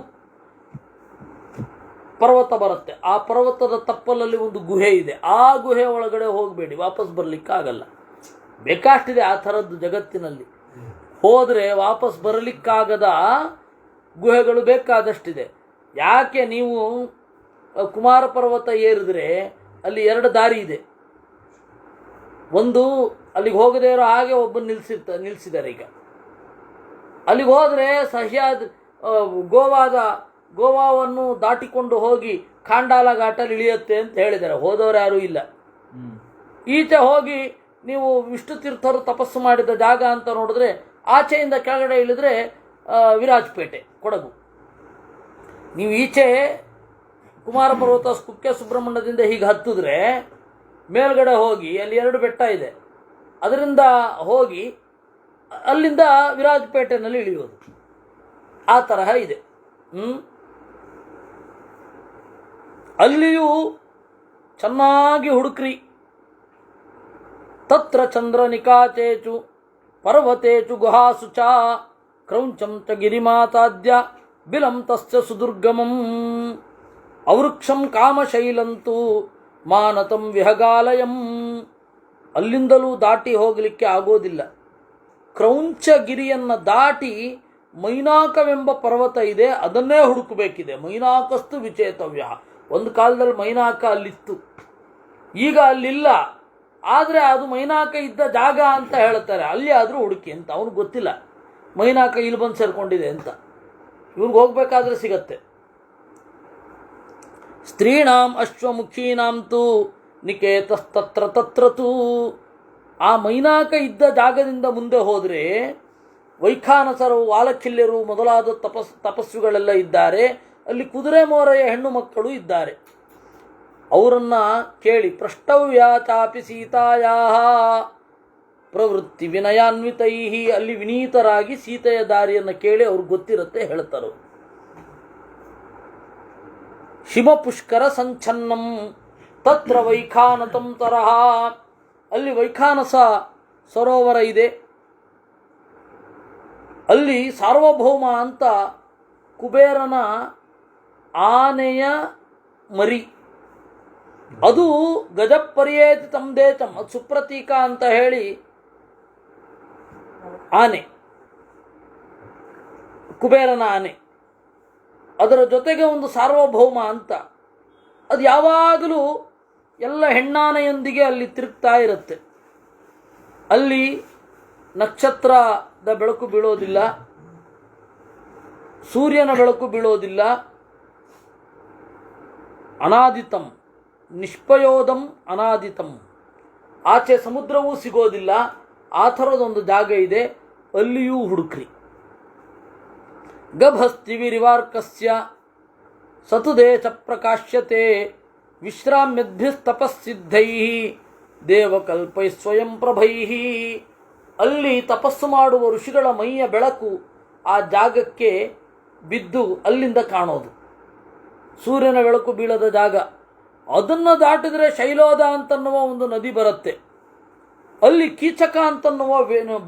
ಪರ್ವತ ಬರುತ್ತೆ. ಆ ಪರ್ವತದ ತಪ್ಪಲಲ್ಲಿ ಒಂದು ಗುಹೆ ಇದೆ. ಆ ಗುಹೆ ಒಳಗಡೆ ಹೋಗಬೇಡಿ, ವಾಪಸ್ ಬರಲಿಕ್ಕಾಗಲ್ಲ. ಬೇಕಾಷ್ಟಿದೆ ಆ ಥರದ್ದು ಜಗತ್ತಿನಲ್ಲಿ. ಹೋದರೆ ವಾಪಸ್ ಬರಲಿಕ್ಕಾಗದ ಗುಹೆಗಳು ಬೇಕಾದಷ್ಟಿದೆ. ಯಾಕೆ, ನೀವು ಕುಮಾರ ಪರ್ವತ ಏರಿದ್ರೆ ಅಲ್ಲಿ 2 ದಾರಿ ಇದೆ. ಒಂದು ಅಲ್ಲಿಗೆ ಹೋಗದೇ ಇರೋ ಹಾಗೆ ಒಬ್ಬನು ನಿಲ್ಲಿಸಿದ್ದಾರೆ. ಈಗ ಅಲ್ಲಿಗೆ ಹೋದರೆ ಸಹ್ಯಾದ್ ಗೋವಾವನ್ನು ದಾಟಿಕೊಂಡು ಹೋಗಿ ಖಾಂಡಾಲ ಘಾಟಲ್ಲಿ ಇಳಿಯುತ್ತೆ ಅಂತ ಹೇಳಿದ್ದಾರೆ. ಹೋದವರು ಯಾರೂ ಇಲ್ಲ. ಈಚೆ ಹೋಗಿ ನೀವು ವಿಷ್ಣು ತೀರ್ಥರು ತಪಸ್ಸು ಮಾಡಿದ ಜಾಗ ಅಂತ ನೋಡಿದ್ರೆ ಆಚೆಯಿಂದ ಕೆಳಗಡೆ ಇಳಿದ್ರೆ ವಿರಾಜಪೇಟೆ, ಕೊಡಗು. ನೀವು ಈಚೆ ಕುಮಾರ ಪರ್ವತ ಕುಕ್ಕೆ ಸುಬ್ರಹ್ಮಣ್ಯದಿಂದ ಹೀಗೆ ಹತ್ತಿದ್ರೆ ಮೇಲ್ಗಡೆ ಹೋಗಿ ಅಲ್ಲಿ 2 ಬೆಟ್ಟ ಇದೆ, ಅದರಿಂದ ಹೋಗಿ ಅಲ್ಲಿಂದ ವಿರಾಜಪೇಟೆನಲ್ಲಿ ಇಳಿಯೋದು. ಆ ತರಹ ಇದೆ. ಅಲ್ಲಿಯೂ ಚೆನ್ನಾಗಿ ಹುಡುಕ್ರಿ. ತತ್ರ ಚಂದ್ರ ನಿಕಾಚೇಚು ಪರ್ವತೇಚು ಗುಹಾಸು ಚ ಕ್ರೌಂಚಂ ಚ ಗಿರಿಮಾತಾದ್ಯ ಬಿಲಂ ತಸ್ಯ ಸುದುರ್ಗಮಂ ಅವೃಕ್ಷಂ ಕಾಮಶೈಲಂತೂ ಮಾನತಂ ವಿಹಗಾಲಯಂ. ಅಲ್ಲಿಂದಲೂ ದಾಟಿ ಹೋಗಲಿಕ್ಕೆ ಆಗೋದಿಲ್ಲ. ಕ್ರೌಂಚಗಿರಿಯನ್ನು ದಾಟಿ ಮೈನಾಕವೆಂಬ ಪರ್ವತ ಇದೆ, ಅದನ್ನೇ ಹುಡುಕಬೇಕಿದೆ. ಮೈನಾಕಸ್ತು ವಿಚೇತವ್ಯ. ಒಂದು ಕಾಲದಲ್ಲಿ ಮೈನಾಕ ಅಲ್ಲಿತ್ತು, ಈಗ ಅಲ್ಲಿಲ್ಲ. ಆದರೆ ಅದು ಮೈನಾಕ ಇದ್ದ ಜಾಗ ಅಂತ ಹೇಳ್ತಾರೆ. ಅಲ್ಲಿ ಆದರೂ ಹುಡುಕಿ ಅಂತ. ಅವನಿಗೆ ಗೊತ್ತಿಲ್ಲ ಮೈನಾಕ ಇಲ್ಲಿ ಬಂದು ಸೇರ್ಕೊಂಡಿದೆ ಅಂತ. ಇವ್ರಿಗೆ ಹೋಗ್ಬೇಕಾದ್ರೆ ಸಿಗತ್ತೆ. ಸ್ತ್ರೀಣಾಂ ಅಶ್ವಮುಖೀನಾಂ ತು ನಿಕೇತಸ್ತತ್ರ ತತ್ರ ತು. ಆ ಮೈನಾಕ ಇದ್ದ ಜಾಗದಿಂದ ಮುಂದೆ ಹೋದರೆ ವೈಖಾನಸರು, ವಾಲಖಿಲ್ಯರು ಮೊದಲಾದ ತಪಸ್ವಿಗಳೆಲ್ಲ ಇದ್ದಾರೆ. ಅಲ್ಲಿ ಕುದುರೆ ಮೋರೆಯ ಹೆಣ್ಣು ಮಕ್ಕಳು ಇದ್ದಾರೆ. ಅವರನ್ನು ಕೇಳಿ ಪ್ರಷ್ಟವ್ಯ ಚಾಪಿ ಸೀತಾಯಾ ಪ್ರವೃತ್ತಿ ವಿನಯಾನ್ವಿತೈ. ಅಲ್ಲಿ ವಿನೀತರಾಗಿ ಸೀತೆಯ ದಾರಿಯನ್ನು ಕೇಳಿ ಅವ್ರಿಗೆ ಗೊತ್ತಿರುತ್ತೆ, ಹೇಳ್ತಾರೆ. ಶಿವಪುಷ್ಕರ ಸಂಚನ್ನಂ ತತ್ರ ವೈಖಾನತಂ ತರಹ. ಅಲ್ಲಿ ವೈಖಾನಸ ಸರೋವರ ಇದೆ. ಅಲ್ಲಿ ಸಾರ್ವಭೌಮ ಅಂತ ಕುಬೇರನ ಆನೆಯ ಮರಿ, ಅದು ಗಜಪರ್ಯೇತಿ ತಂ ದೇತಂ, ಅದು ಸುಪ್ರತೀಕ ಅಂತ ಹೇಳಿ ಆನೆ, ಕುಬೇರನ ಆನೆ. ಅದರ ಜೊತೆಗೆ ಒಂದು ಸಾರ್ವಭೌಮ ಅಂತ, ಅದು ಯಾವಾಗಲೂ ಎಲ್ಲ ಹೆಣ್ಣಾನೆಯೊಂದಿಗೆ ಅಲ್ಲಿ ತಿರುಗ್ತಾ ಇರುತ್ತೆ. ಅಲ್ಲಿ ನಕ್ಷತ್ರದ ಬೆಳಕು ಬೀಳೋದಿಲ್ಲ, ಸೂರ್ಯನ ಬೆಳಕು ಬೀಳೋದಿಲ್ಲ. ಅನಾದಿತಂ ನಿಷ್ಪಯೋದಂ ಅನಾದಿತಂ, ಆಚೆ ಸಮುದ್ರವೂ ಸಿಗೋದಿಲ್ಲ. ಆ ಥರದೊಂದು ಜಾಗ ಇದೆ, ಅಲ್ಲಿಯೂ ಹುಡುಕ್ರಿ. ಗಭಸ್ತಿವಿರಿವಾರ್ಕಸ್ಯ ಸತುದೇಶ ಪ್ರಕಾಶ್ಯತೆ ವಿಶ್ರಾಮ್ಯದ್ಭಿಸ್ತಪಸ್ಸಿದ್ಧೈ ದೇವಕಲ್ಪೈ ಸ್ವಯಂ ಪ್ರಭೈ. ಅಲ್ಲಿ ತಪಸ್ಸು ಮಾಡುವ ಋಷಿಗಳ ಮೈಯ ಬೆಳಕು ಆ ಜಾಗಕ್ಕೆ ಬಿದ್ದು ಅಲ್ಲಿಂದ ಕಾಣೋದು. ಸೂರ್ಯನ ಬೆಳಕು ಬೀಳದ ಜಾಗ. ಅದನ್ನು ದಾಟಿದರೆ ಶೈಲೋದ ಅಂತನ್ನುವ ಒಂದು ನದಿ ಬರುತ್ತೆ. ಅಲ್ಲಿ ಕೀಚಕ ಅಂತನ್ನುವ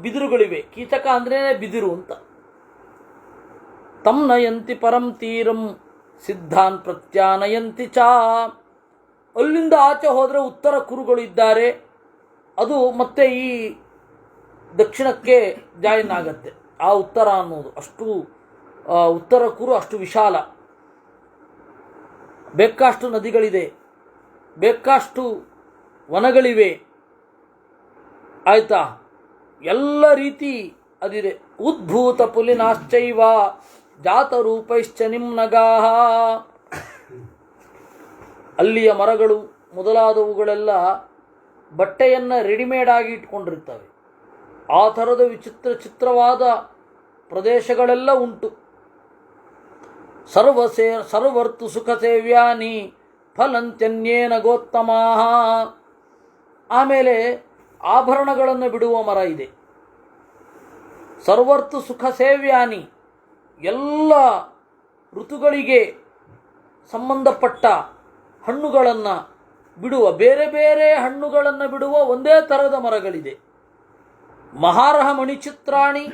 ಬಿದಿರುಗಳಿವೆ. ಕೀಚಕ ಅಂದ್ರೆ ಬಿದಿರು ಅಂತ. ತಂ ನಯಂತಿ ಪರಂ ತೀರಂ ಸಿದ್ಧಾನ್ ಪ್ರತ್ಯಾನಯಂತಿ ಚ. ಅಲ್ಲಿಂದ ಆಚೆ ಹೋದರೆ ಉತ್ತರ ಕುರುಗಳು ಇದ್ದಾರೆ. ಅದು ಮತ್ತೆ ಈ ದಕ್ಷಿಣಕ್ಕೆ ಜಾಯಿನ್ ಆಗತ್ತೆ. ಆ ಉತ್ತರ ಅನ್ನೋದು ಅಷ್ಟು ಉತ್ತರ ಕುರು ಅಷ್ಟು ವಿಶಾಲ. ಬೇಕಾಷ್ಟು ನದಿಗಳಿದೆ, ಬೇಕಾಷ್ಟು ವನಗಳಿವೆ. ಆಯ್ತಾ, ಎಲ್ಲ ರೀತಿ ಅದಿದೆ. ಉದ್ಭೂತ ಪುಲಿನಾಶ್ಚೈವ ಜಾತರೂಪೈಶ್ಚ ನಿಮ್ನಗಾಹ. ಅಲ್ಲಿಯ ಮರಗಳು ಮೊದಲಾದವುಗಳೆಲ್ಲ ಬಟ್ಟೆಯನ್ನು ರೆಡಿಮೇಡ್ ಆಗಿ ಇಟ್ಕೊಂಡಿರ್ತವೆ. ಆ ಥರದ ಚಿತ್ರವಾದ ಪ್ರದೇಶಗಳೆಲ್ಲ ಉಂಟು. ಸರ್ವರ್ತು ಸುಖ ಸೇವ್ಯಾನಿ ಫಲಂತ್ಯನ್ಯೇನ ಗೋತ್ತಮಾಹ. ಆಮೇಲೆ ಆಭರಣಗಳನ್ನು ಬಿಡುವ ಮರ ಇದೆ. ಸರ್ವರ್ತು ಸುಖ ಸೇವ್ಯಾನಿ, ಎಲ್ಲ ಋತುಗಳಿಗೆ ಸಂಬಂಧಪಟ್ಟ ಹಣ್ಣುಗಳನ್ನು ಬಿಡುವ, ಬೇರೆ ಬೇರೆ ಹಣ್ಣುಗಳನ್ನು ಬಿಡುವ ಒಂದೇ ಥರದ ಮರಗಳಿದೆ. ಮಹಾರಹ ಮಣಿಚಿತ್ರಾಣಿ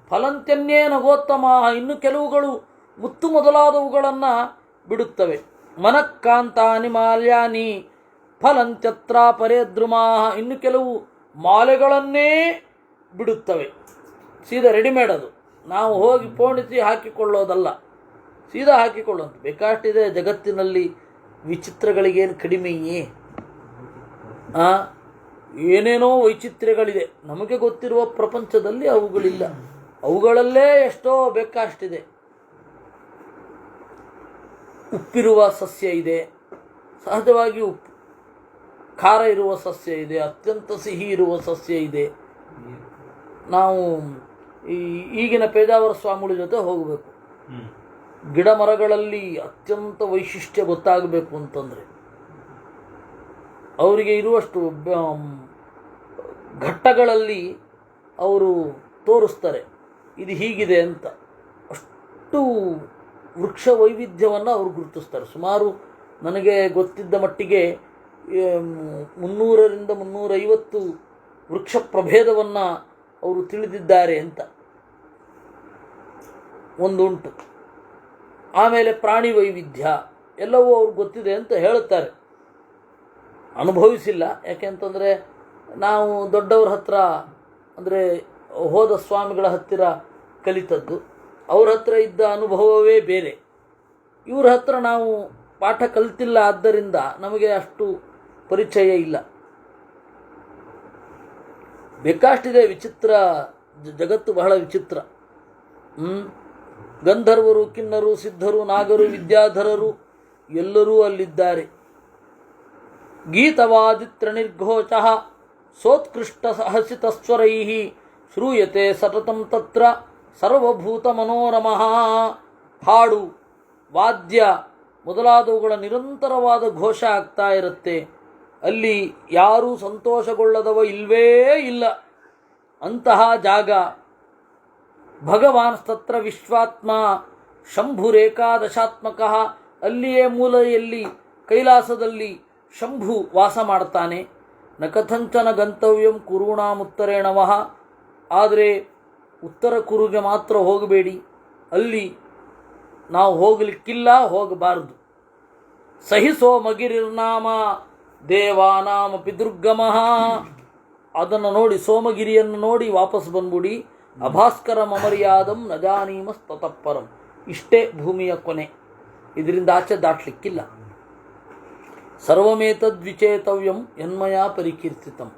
ಫಲಂತ್ಯನ್ಯೇನ ಗೋತ್ತಮಾಹ. ಇನ್ನು ಕೆಲವುಗಳು ಮುತ್ತು ಮೊದಲಾದವುಗಳನ್ನು ಬಿಡುತ್ತವೆ. ಮನಕ್ಕಾಂತಾನಿ ಮಾಲ್ಯಾನಿ ಫಲಂತ್ಯತ್ರ ಪರೇದ್ರುಮಾಹ. ಇನ್ನು ಕೆಲವು ಮಾಲೆಗಳನ್ನೇ ಬಿಡುತ್ತವೆ. ಸೀದಾ ರೆಡಿಮೇಡ್, ಅದು ನಾವು ಹೋಗಿ ಪೋಣಿಸಿ ಹಾಕಿಕೊಳ್ಳೋದಲ್ಲ, ಸೀದಾ ಹಾಕಿಕೊಳ್ಳುವಂಥ. ಬೇಕಾಷ್ಟಿದೆ ಜಗತ್ತಿನಲ್ಲಿ. ವಿಚಿತ್ರಗಳಿಗೇನು ಕಡಿಮೆಯೇ? ಏನೇನೋ ವೈಚಿತ್ರ್ಯಗಳಿದೆ. ನಮಗೆ ಗೊತ್ತಿರುವ ಪ್ರಪಂಚದಲ್ಲಿ ಅವುಗಳಿಲ್ಲ. ಅವುಗಳಲ್ಲೇ ಎಷ್ಟೋ ಬೇಕಾಷ್ಟಿದೆ. ಉಪ್ಪಿರುವ ಸಸ್ಯ ಇದೆ, ಸಹಜವಾಗಿ ಉಪ್ಪು. ಖಾರ ಇರುವ ಸಸ್ಯ ಇದೆ, ಅತ್ಯಂತ ಸಿಹಿ ಇರುವ ಸಸ್ಯ ಇದೆ. ನಾವು ಈಗಿನ ಪೇಜಾವರ ಸ್ವಾಮಿಗಳ ಜೊತೆ ಹೋಗಬೇಕು. ಗಿಡ ಮರಗಳಲ್ಲಿ ಅತ್ಯಂತ ವೈಶಿಷ್ಟ್ಯ ಗೊತ್ತಾಗಬೇಕು ಅಂತಂದರೆ ಅವರಿಗೆ ಇರುವಷ್ಟು ಘಟ್ಟಗಳಲ್ಲಿ ಅವರು ತೋರಿಸ್ತಾರೆ ಇದು ಹೀಗಿದೆ ಅಂತ. ಅಷ್ಟು ವೃಕ್ಷ ವೈವಿಧ್ಯವನ್ನು ಅವರು ಗುರುತಿಸ್ತಾರೆ. ಸುಮಾರು ನನಗೆ ಗೊತ್ತಿದ್ದ ಮಟ್ಟಿಗೆ 300ರಿಂದ 350 ವೃಕ್ಷ ಪ್ರಭೇದವನ್ನು ಅವರು ತಿಳಿದಿದ್ದಾರೆ ಅಂತ ಒಂದುಂಟು. ಆಮೇಲೆ ಪ್ರಾಣಿ ವೈವಿಧ್ಯ ಎಲ್ಲವೂ ಅವ್ರಿಗೆ ಗೊತ್ತಿದೆ ಅಂತ ಹೇಳುತ್ತಾರೆ. ಅನುಭವಿಸಿಲ್ಲ, ಯಾಕೆಂತಂದರೆ ನಾವು ದೊಡ್ಡವ್ರ ಹತ್ರ ಅಂದರೆ ಹೋದ ಸ್ವಾಮಿಗಳ ಹತ್ತಿರ ಕಲಿತದ್ದು, ಅವ್ರ ಹತ್ರ ಇದ್ದ ಅನುಭವವೇ ಬೇರೆ. ಇವ್ರ ಹತ್ರ ನಾವು ಪಾಠ ಕಲಿತಿಲ್ಲ, ಆದ್ದರಿಂದ ನಮಗೆ ಅಷ್ಟು ಪರಿಚಯ ಇಲ್ಲ. ಬೇಕಾಷ್ಟಿದೆ ವಿಚಿತ್ರ, ಜಗತ್ತು ಬಹಳ ವಿಚಿತ್ರ. ಗಂಧರ್ವರು, ಕಿನ್ನರು, ಸಿದ್ಧರು, ನಾಗರು, ವಿದ್ಯಾಧರರು ಎಲ್ಲರೂ ಅಲ್ಲಿದ್ದಾರೆ. ಗೀತವಾದಿತ್ರ ನಿರ್ಘೋಷ ಸೋತ್ಕೃಷ್ಟ ಹಸಿತಸ್ವರೈ ಶ್ರೂಯತೆ ಸತತಂ ತತ್ರ ಸರ್ವಭೂತ ಮನೋರಮಃ. ಹಾಡು, ವಾದ್ಯ ಮೊದಲಾದವುಗಳ ನಿರಂತರವಾದ ಘೋಷ ಆಗ್ತಾ ಇರುತ್ತೆ. ಅಲ್ಲಿ ಯಾರೂ ಸಂತೋಷಗೊಳ್ಳದವ ಇಲ್ವೇ ಇಲ್ಲ. ಅಂತಹ ಜಾಗ. ಭಗವಾನ್ಸ್ತತ್ರ ವಿಶ್ವಾತ್ಮ ಶಂಭುರೇಕಾದಶಾತ್ಮಕ. ಅಲ್ಲಿಯೇ ಮೂಲೆಯಲ್ಲಿ ಕೈಲಾಸದಲ್ಲಿ ಶಂಭು ವಾಸ ಮಾಡ್ತಾನೆ. ನ ಕಥಂಚನ ಗಂತವ್ಯಂ ಕುರುಣಾಮುತ್ತರೇಣವಃ. ಆದರೆ ಉತ್ತರ ಕುರುಗೆ ಮಾತ್ರ ಹೋಗಬೇಡಿ, ಅಲ್ಲಿ ನಾವು ಹೋಗಲಿಕ್ಕಿಲ್ಲ, ಹೋಗಬಾರದು. ಸಹಿಸೋ ಮಗಿರಿರ್ನಾಮ ದೇವಾನಾಮ ಪಿತೃಗಮಃ. ಅದನ್ನು ನೋಡಿ, ಸೋಮಗಿರಿಯನ್ನು ನೋಡಿ ವಾಪಸ್ ಬಂದ್ಬಿಡಿ. ಅಭಾಸ್ಕರ ಮಮರ್ಯಾದಂ ನಜಾನೀಮಸ್ತತಃಪರಂ. ಇಷ್ಟೇ ಭೂಮಿಯ ಕೊನೆ, ಇದರಿಂದ ಆಚೆ ದಾಟ್ಲಿಕ್ಕಿಲ್ಲ. ಸರ್ವಮೇತದ್ವಿಚೇತವ್ಯಂ ಯನ್ಮಯ ಪರಿಕೀರ್ತಿತಂ.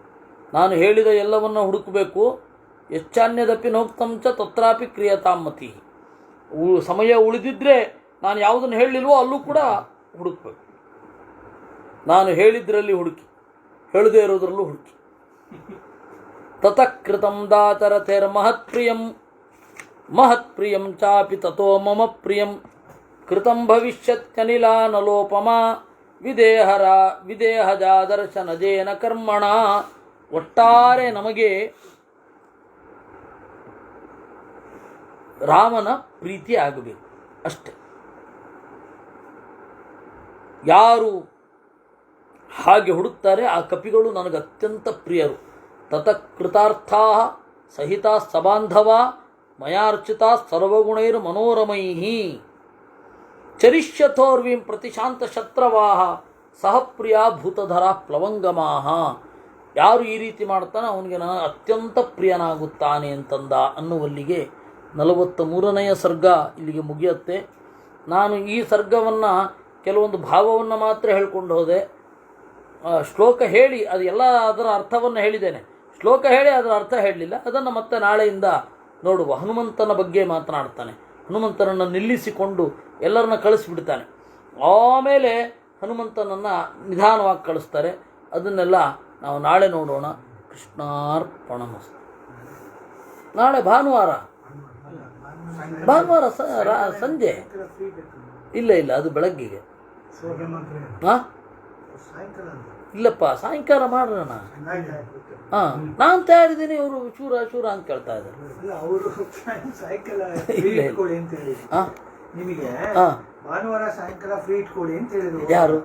ನಾನು ಹೇಳಿದ ಎಲ್ಲವನ್ನು ಹುಡುಕಬೇಕು. ಯಚ್ಚಾನ್ಯದಪಿ ನೋಕ್ತಂ ಚ ತತ್ರಾಪಿ ಕ್ರಿಯತಾಮತಿ. ಸಮಯ ಉಳಿದಿದ್ರೆ ನಾನು ಯಾವುದನ್ನು ಹೇಳಲಿಲ್ವೋ ಅಲ್ಲೂ ಕೂಡ ಹುಡುಕಬೇಕು. ನಾನು ಹೇಳಿದ್ರಲ್ಲಿ ಹುಡುಕಿ, ಹೇಳದೇ ಇರೋದ್ರಲ್ಲೂ ಹುಡುಕಿ. ತತಃಕೃತಂ ದಾಚರತೆರ್ಮಹತ್ಪ್ರಿಯಂ ಮಹತ್ಪ್ರಿಯಂ ಚಾಪಿ ತಥೋ ಮಮ ಪ್ರಿಯಂ ಕೃತಂ ಭವಿಷ್ಯತ್ಯನಿಲಾನಲೋಪಮ ವಿದೇಹಜಾದರ್ಶನಜೇನ ಕರ್ಮಣ. ಒಟ್ಟಾರೆ ನಮಗೆ ರಾಮನ ಪ್ರೀತಿ ಆಗಬೇಕು ಅಷ್ಟೆ. ಯಾರು ಹಾಗೆ ಹುಡುಕ್ತಾರೆ ಆ ಕಪಿಗಳು ನನಗೆ ಅತ್ಯಂತ ಪ್ರಿಯರು. ತತಃಕೃತಾರ್ಥಾ ಸಹಿತಾ ಸಬಾಂಧವ ಮಯಾರ್ಚಿತಾ ಸರ್ವಗುಣೈರ್ ಮನೋರಮೈಃ ಚರಿಷ್ಯಥೋರ್ವೀಂ ಪ್ರತಿಶಾಂತ ಶತ್ರವಾಹ ಸಹ ಪ್ರಿಯ ಭೂತಧರ ಪ್ಲವಂಗಮಾಹ. ಯಾರು ಈ ರೀತಿ ಮಾಡ್ತಾನೆ ಅವನಿಗೆ ನಾನು ಅತ್ಯಂತ ಪ್ರಿಯನಾಗುತ್ತಾನೆ ಅಂತಂದ ಅನ್ನುವಲ್ಲಿಗೆ 43ನೆಯ ಸರ್ಗ ಇಲ್ಲಿಗೆ ಮುಗಿಯುತ್ತೆ. ನಾನು ಈ ಸರ್ಗವನ್ನು ಕೆಲವೊಂದು ಭಾವವನ್ನು ಮಾತ್ರ ಹೇಳ್ಕೊಂಡು ಹೋದೆ. ಶ್ಲೋಕ ಹೇಳಿ ಅದು ಎಲ್ಲ ಅದರ ಅರ್ಥವನ್ನು ಹೇಳಿದ್ದೇನೆ. ಶ್ಲೋಕ ಹೇಳಿ ಅದರ ಅರ್ಥ ಹೇಳಲಿಲ್ಲ. ಅದನ್ನು ಮತ್ತೆ ನಾಳೆಯಿಂದ ನೋಡುವ. ಹನುಮಂತನ ಬಗ್ಗೆ ಮಾತನಾಡ್ತಾನೆ. ಹನುಮಂತನನ್ನು ನಿಲ್ಲಿಸಿಕೊಂಡು ಎಲ್ಲರನ್ನ ಕಳಿಸ್ಬಿಡ್ತಾನೆ. ಆಮೇಲೆ ಹನುಮಂತನನ್ನು ನಿಧಾನವಾಗಿ ಕಳಿಸ್ತಾರೆ. ಅದನ್ನೆಲ್ಲ ನಾವು ನಾಳೆ ನೋಡೋಣ. ಕೃಷ್ಣಾರ್ಪಣಮಸ್ತು. ನಾಳೆ ಭಾನುವಾರ ಸಂಜೆ ಇಲ್ಲ, ಅದು ಬೆಳಗ್ಗೆಗೆ. ಹಾಂ, ಇಲ್ಲಪ್ಪ, ಸಾಯಂಕಾಲ ಮಾಡೋಣ. ಹಾಂ, ನಾನು ತಯಾರಿದ್ದೀನಿ. ಇವರು ಶೂರ ಅಂತ ಕೇಳ್ತಾ ಇದ್ದಾರೆ. ನಿಮಗೆ ಭಾನುವಾರ ಸಾಯಂಕಾಲ ಫ್ರೀ ಇಟ್ಕೊಳ್ಳಿ ಅಂತ ಹೇಳಿದ್ರು. ಯಾರು?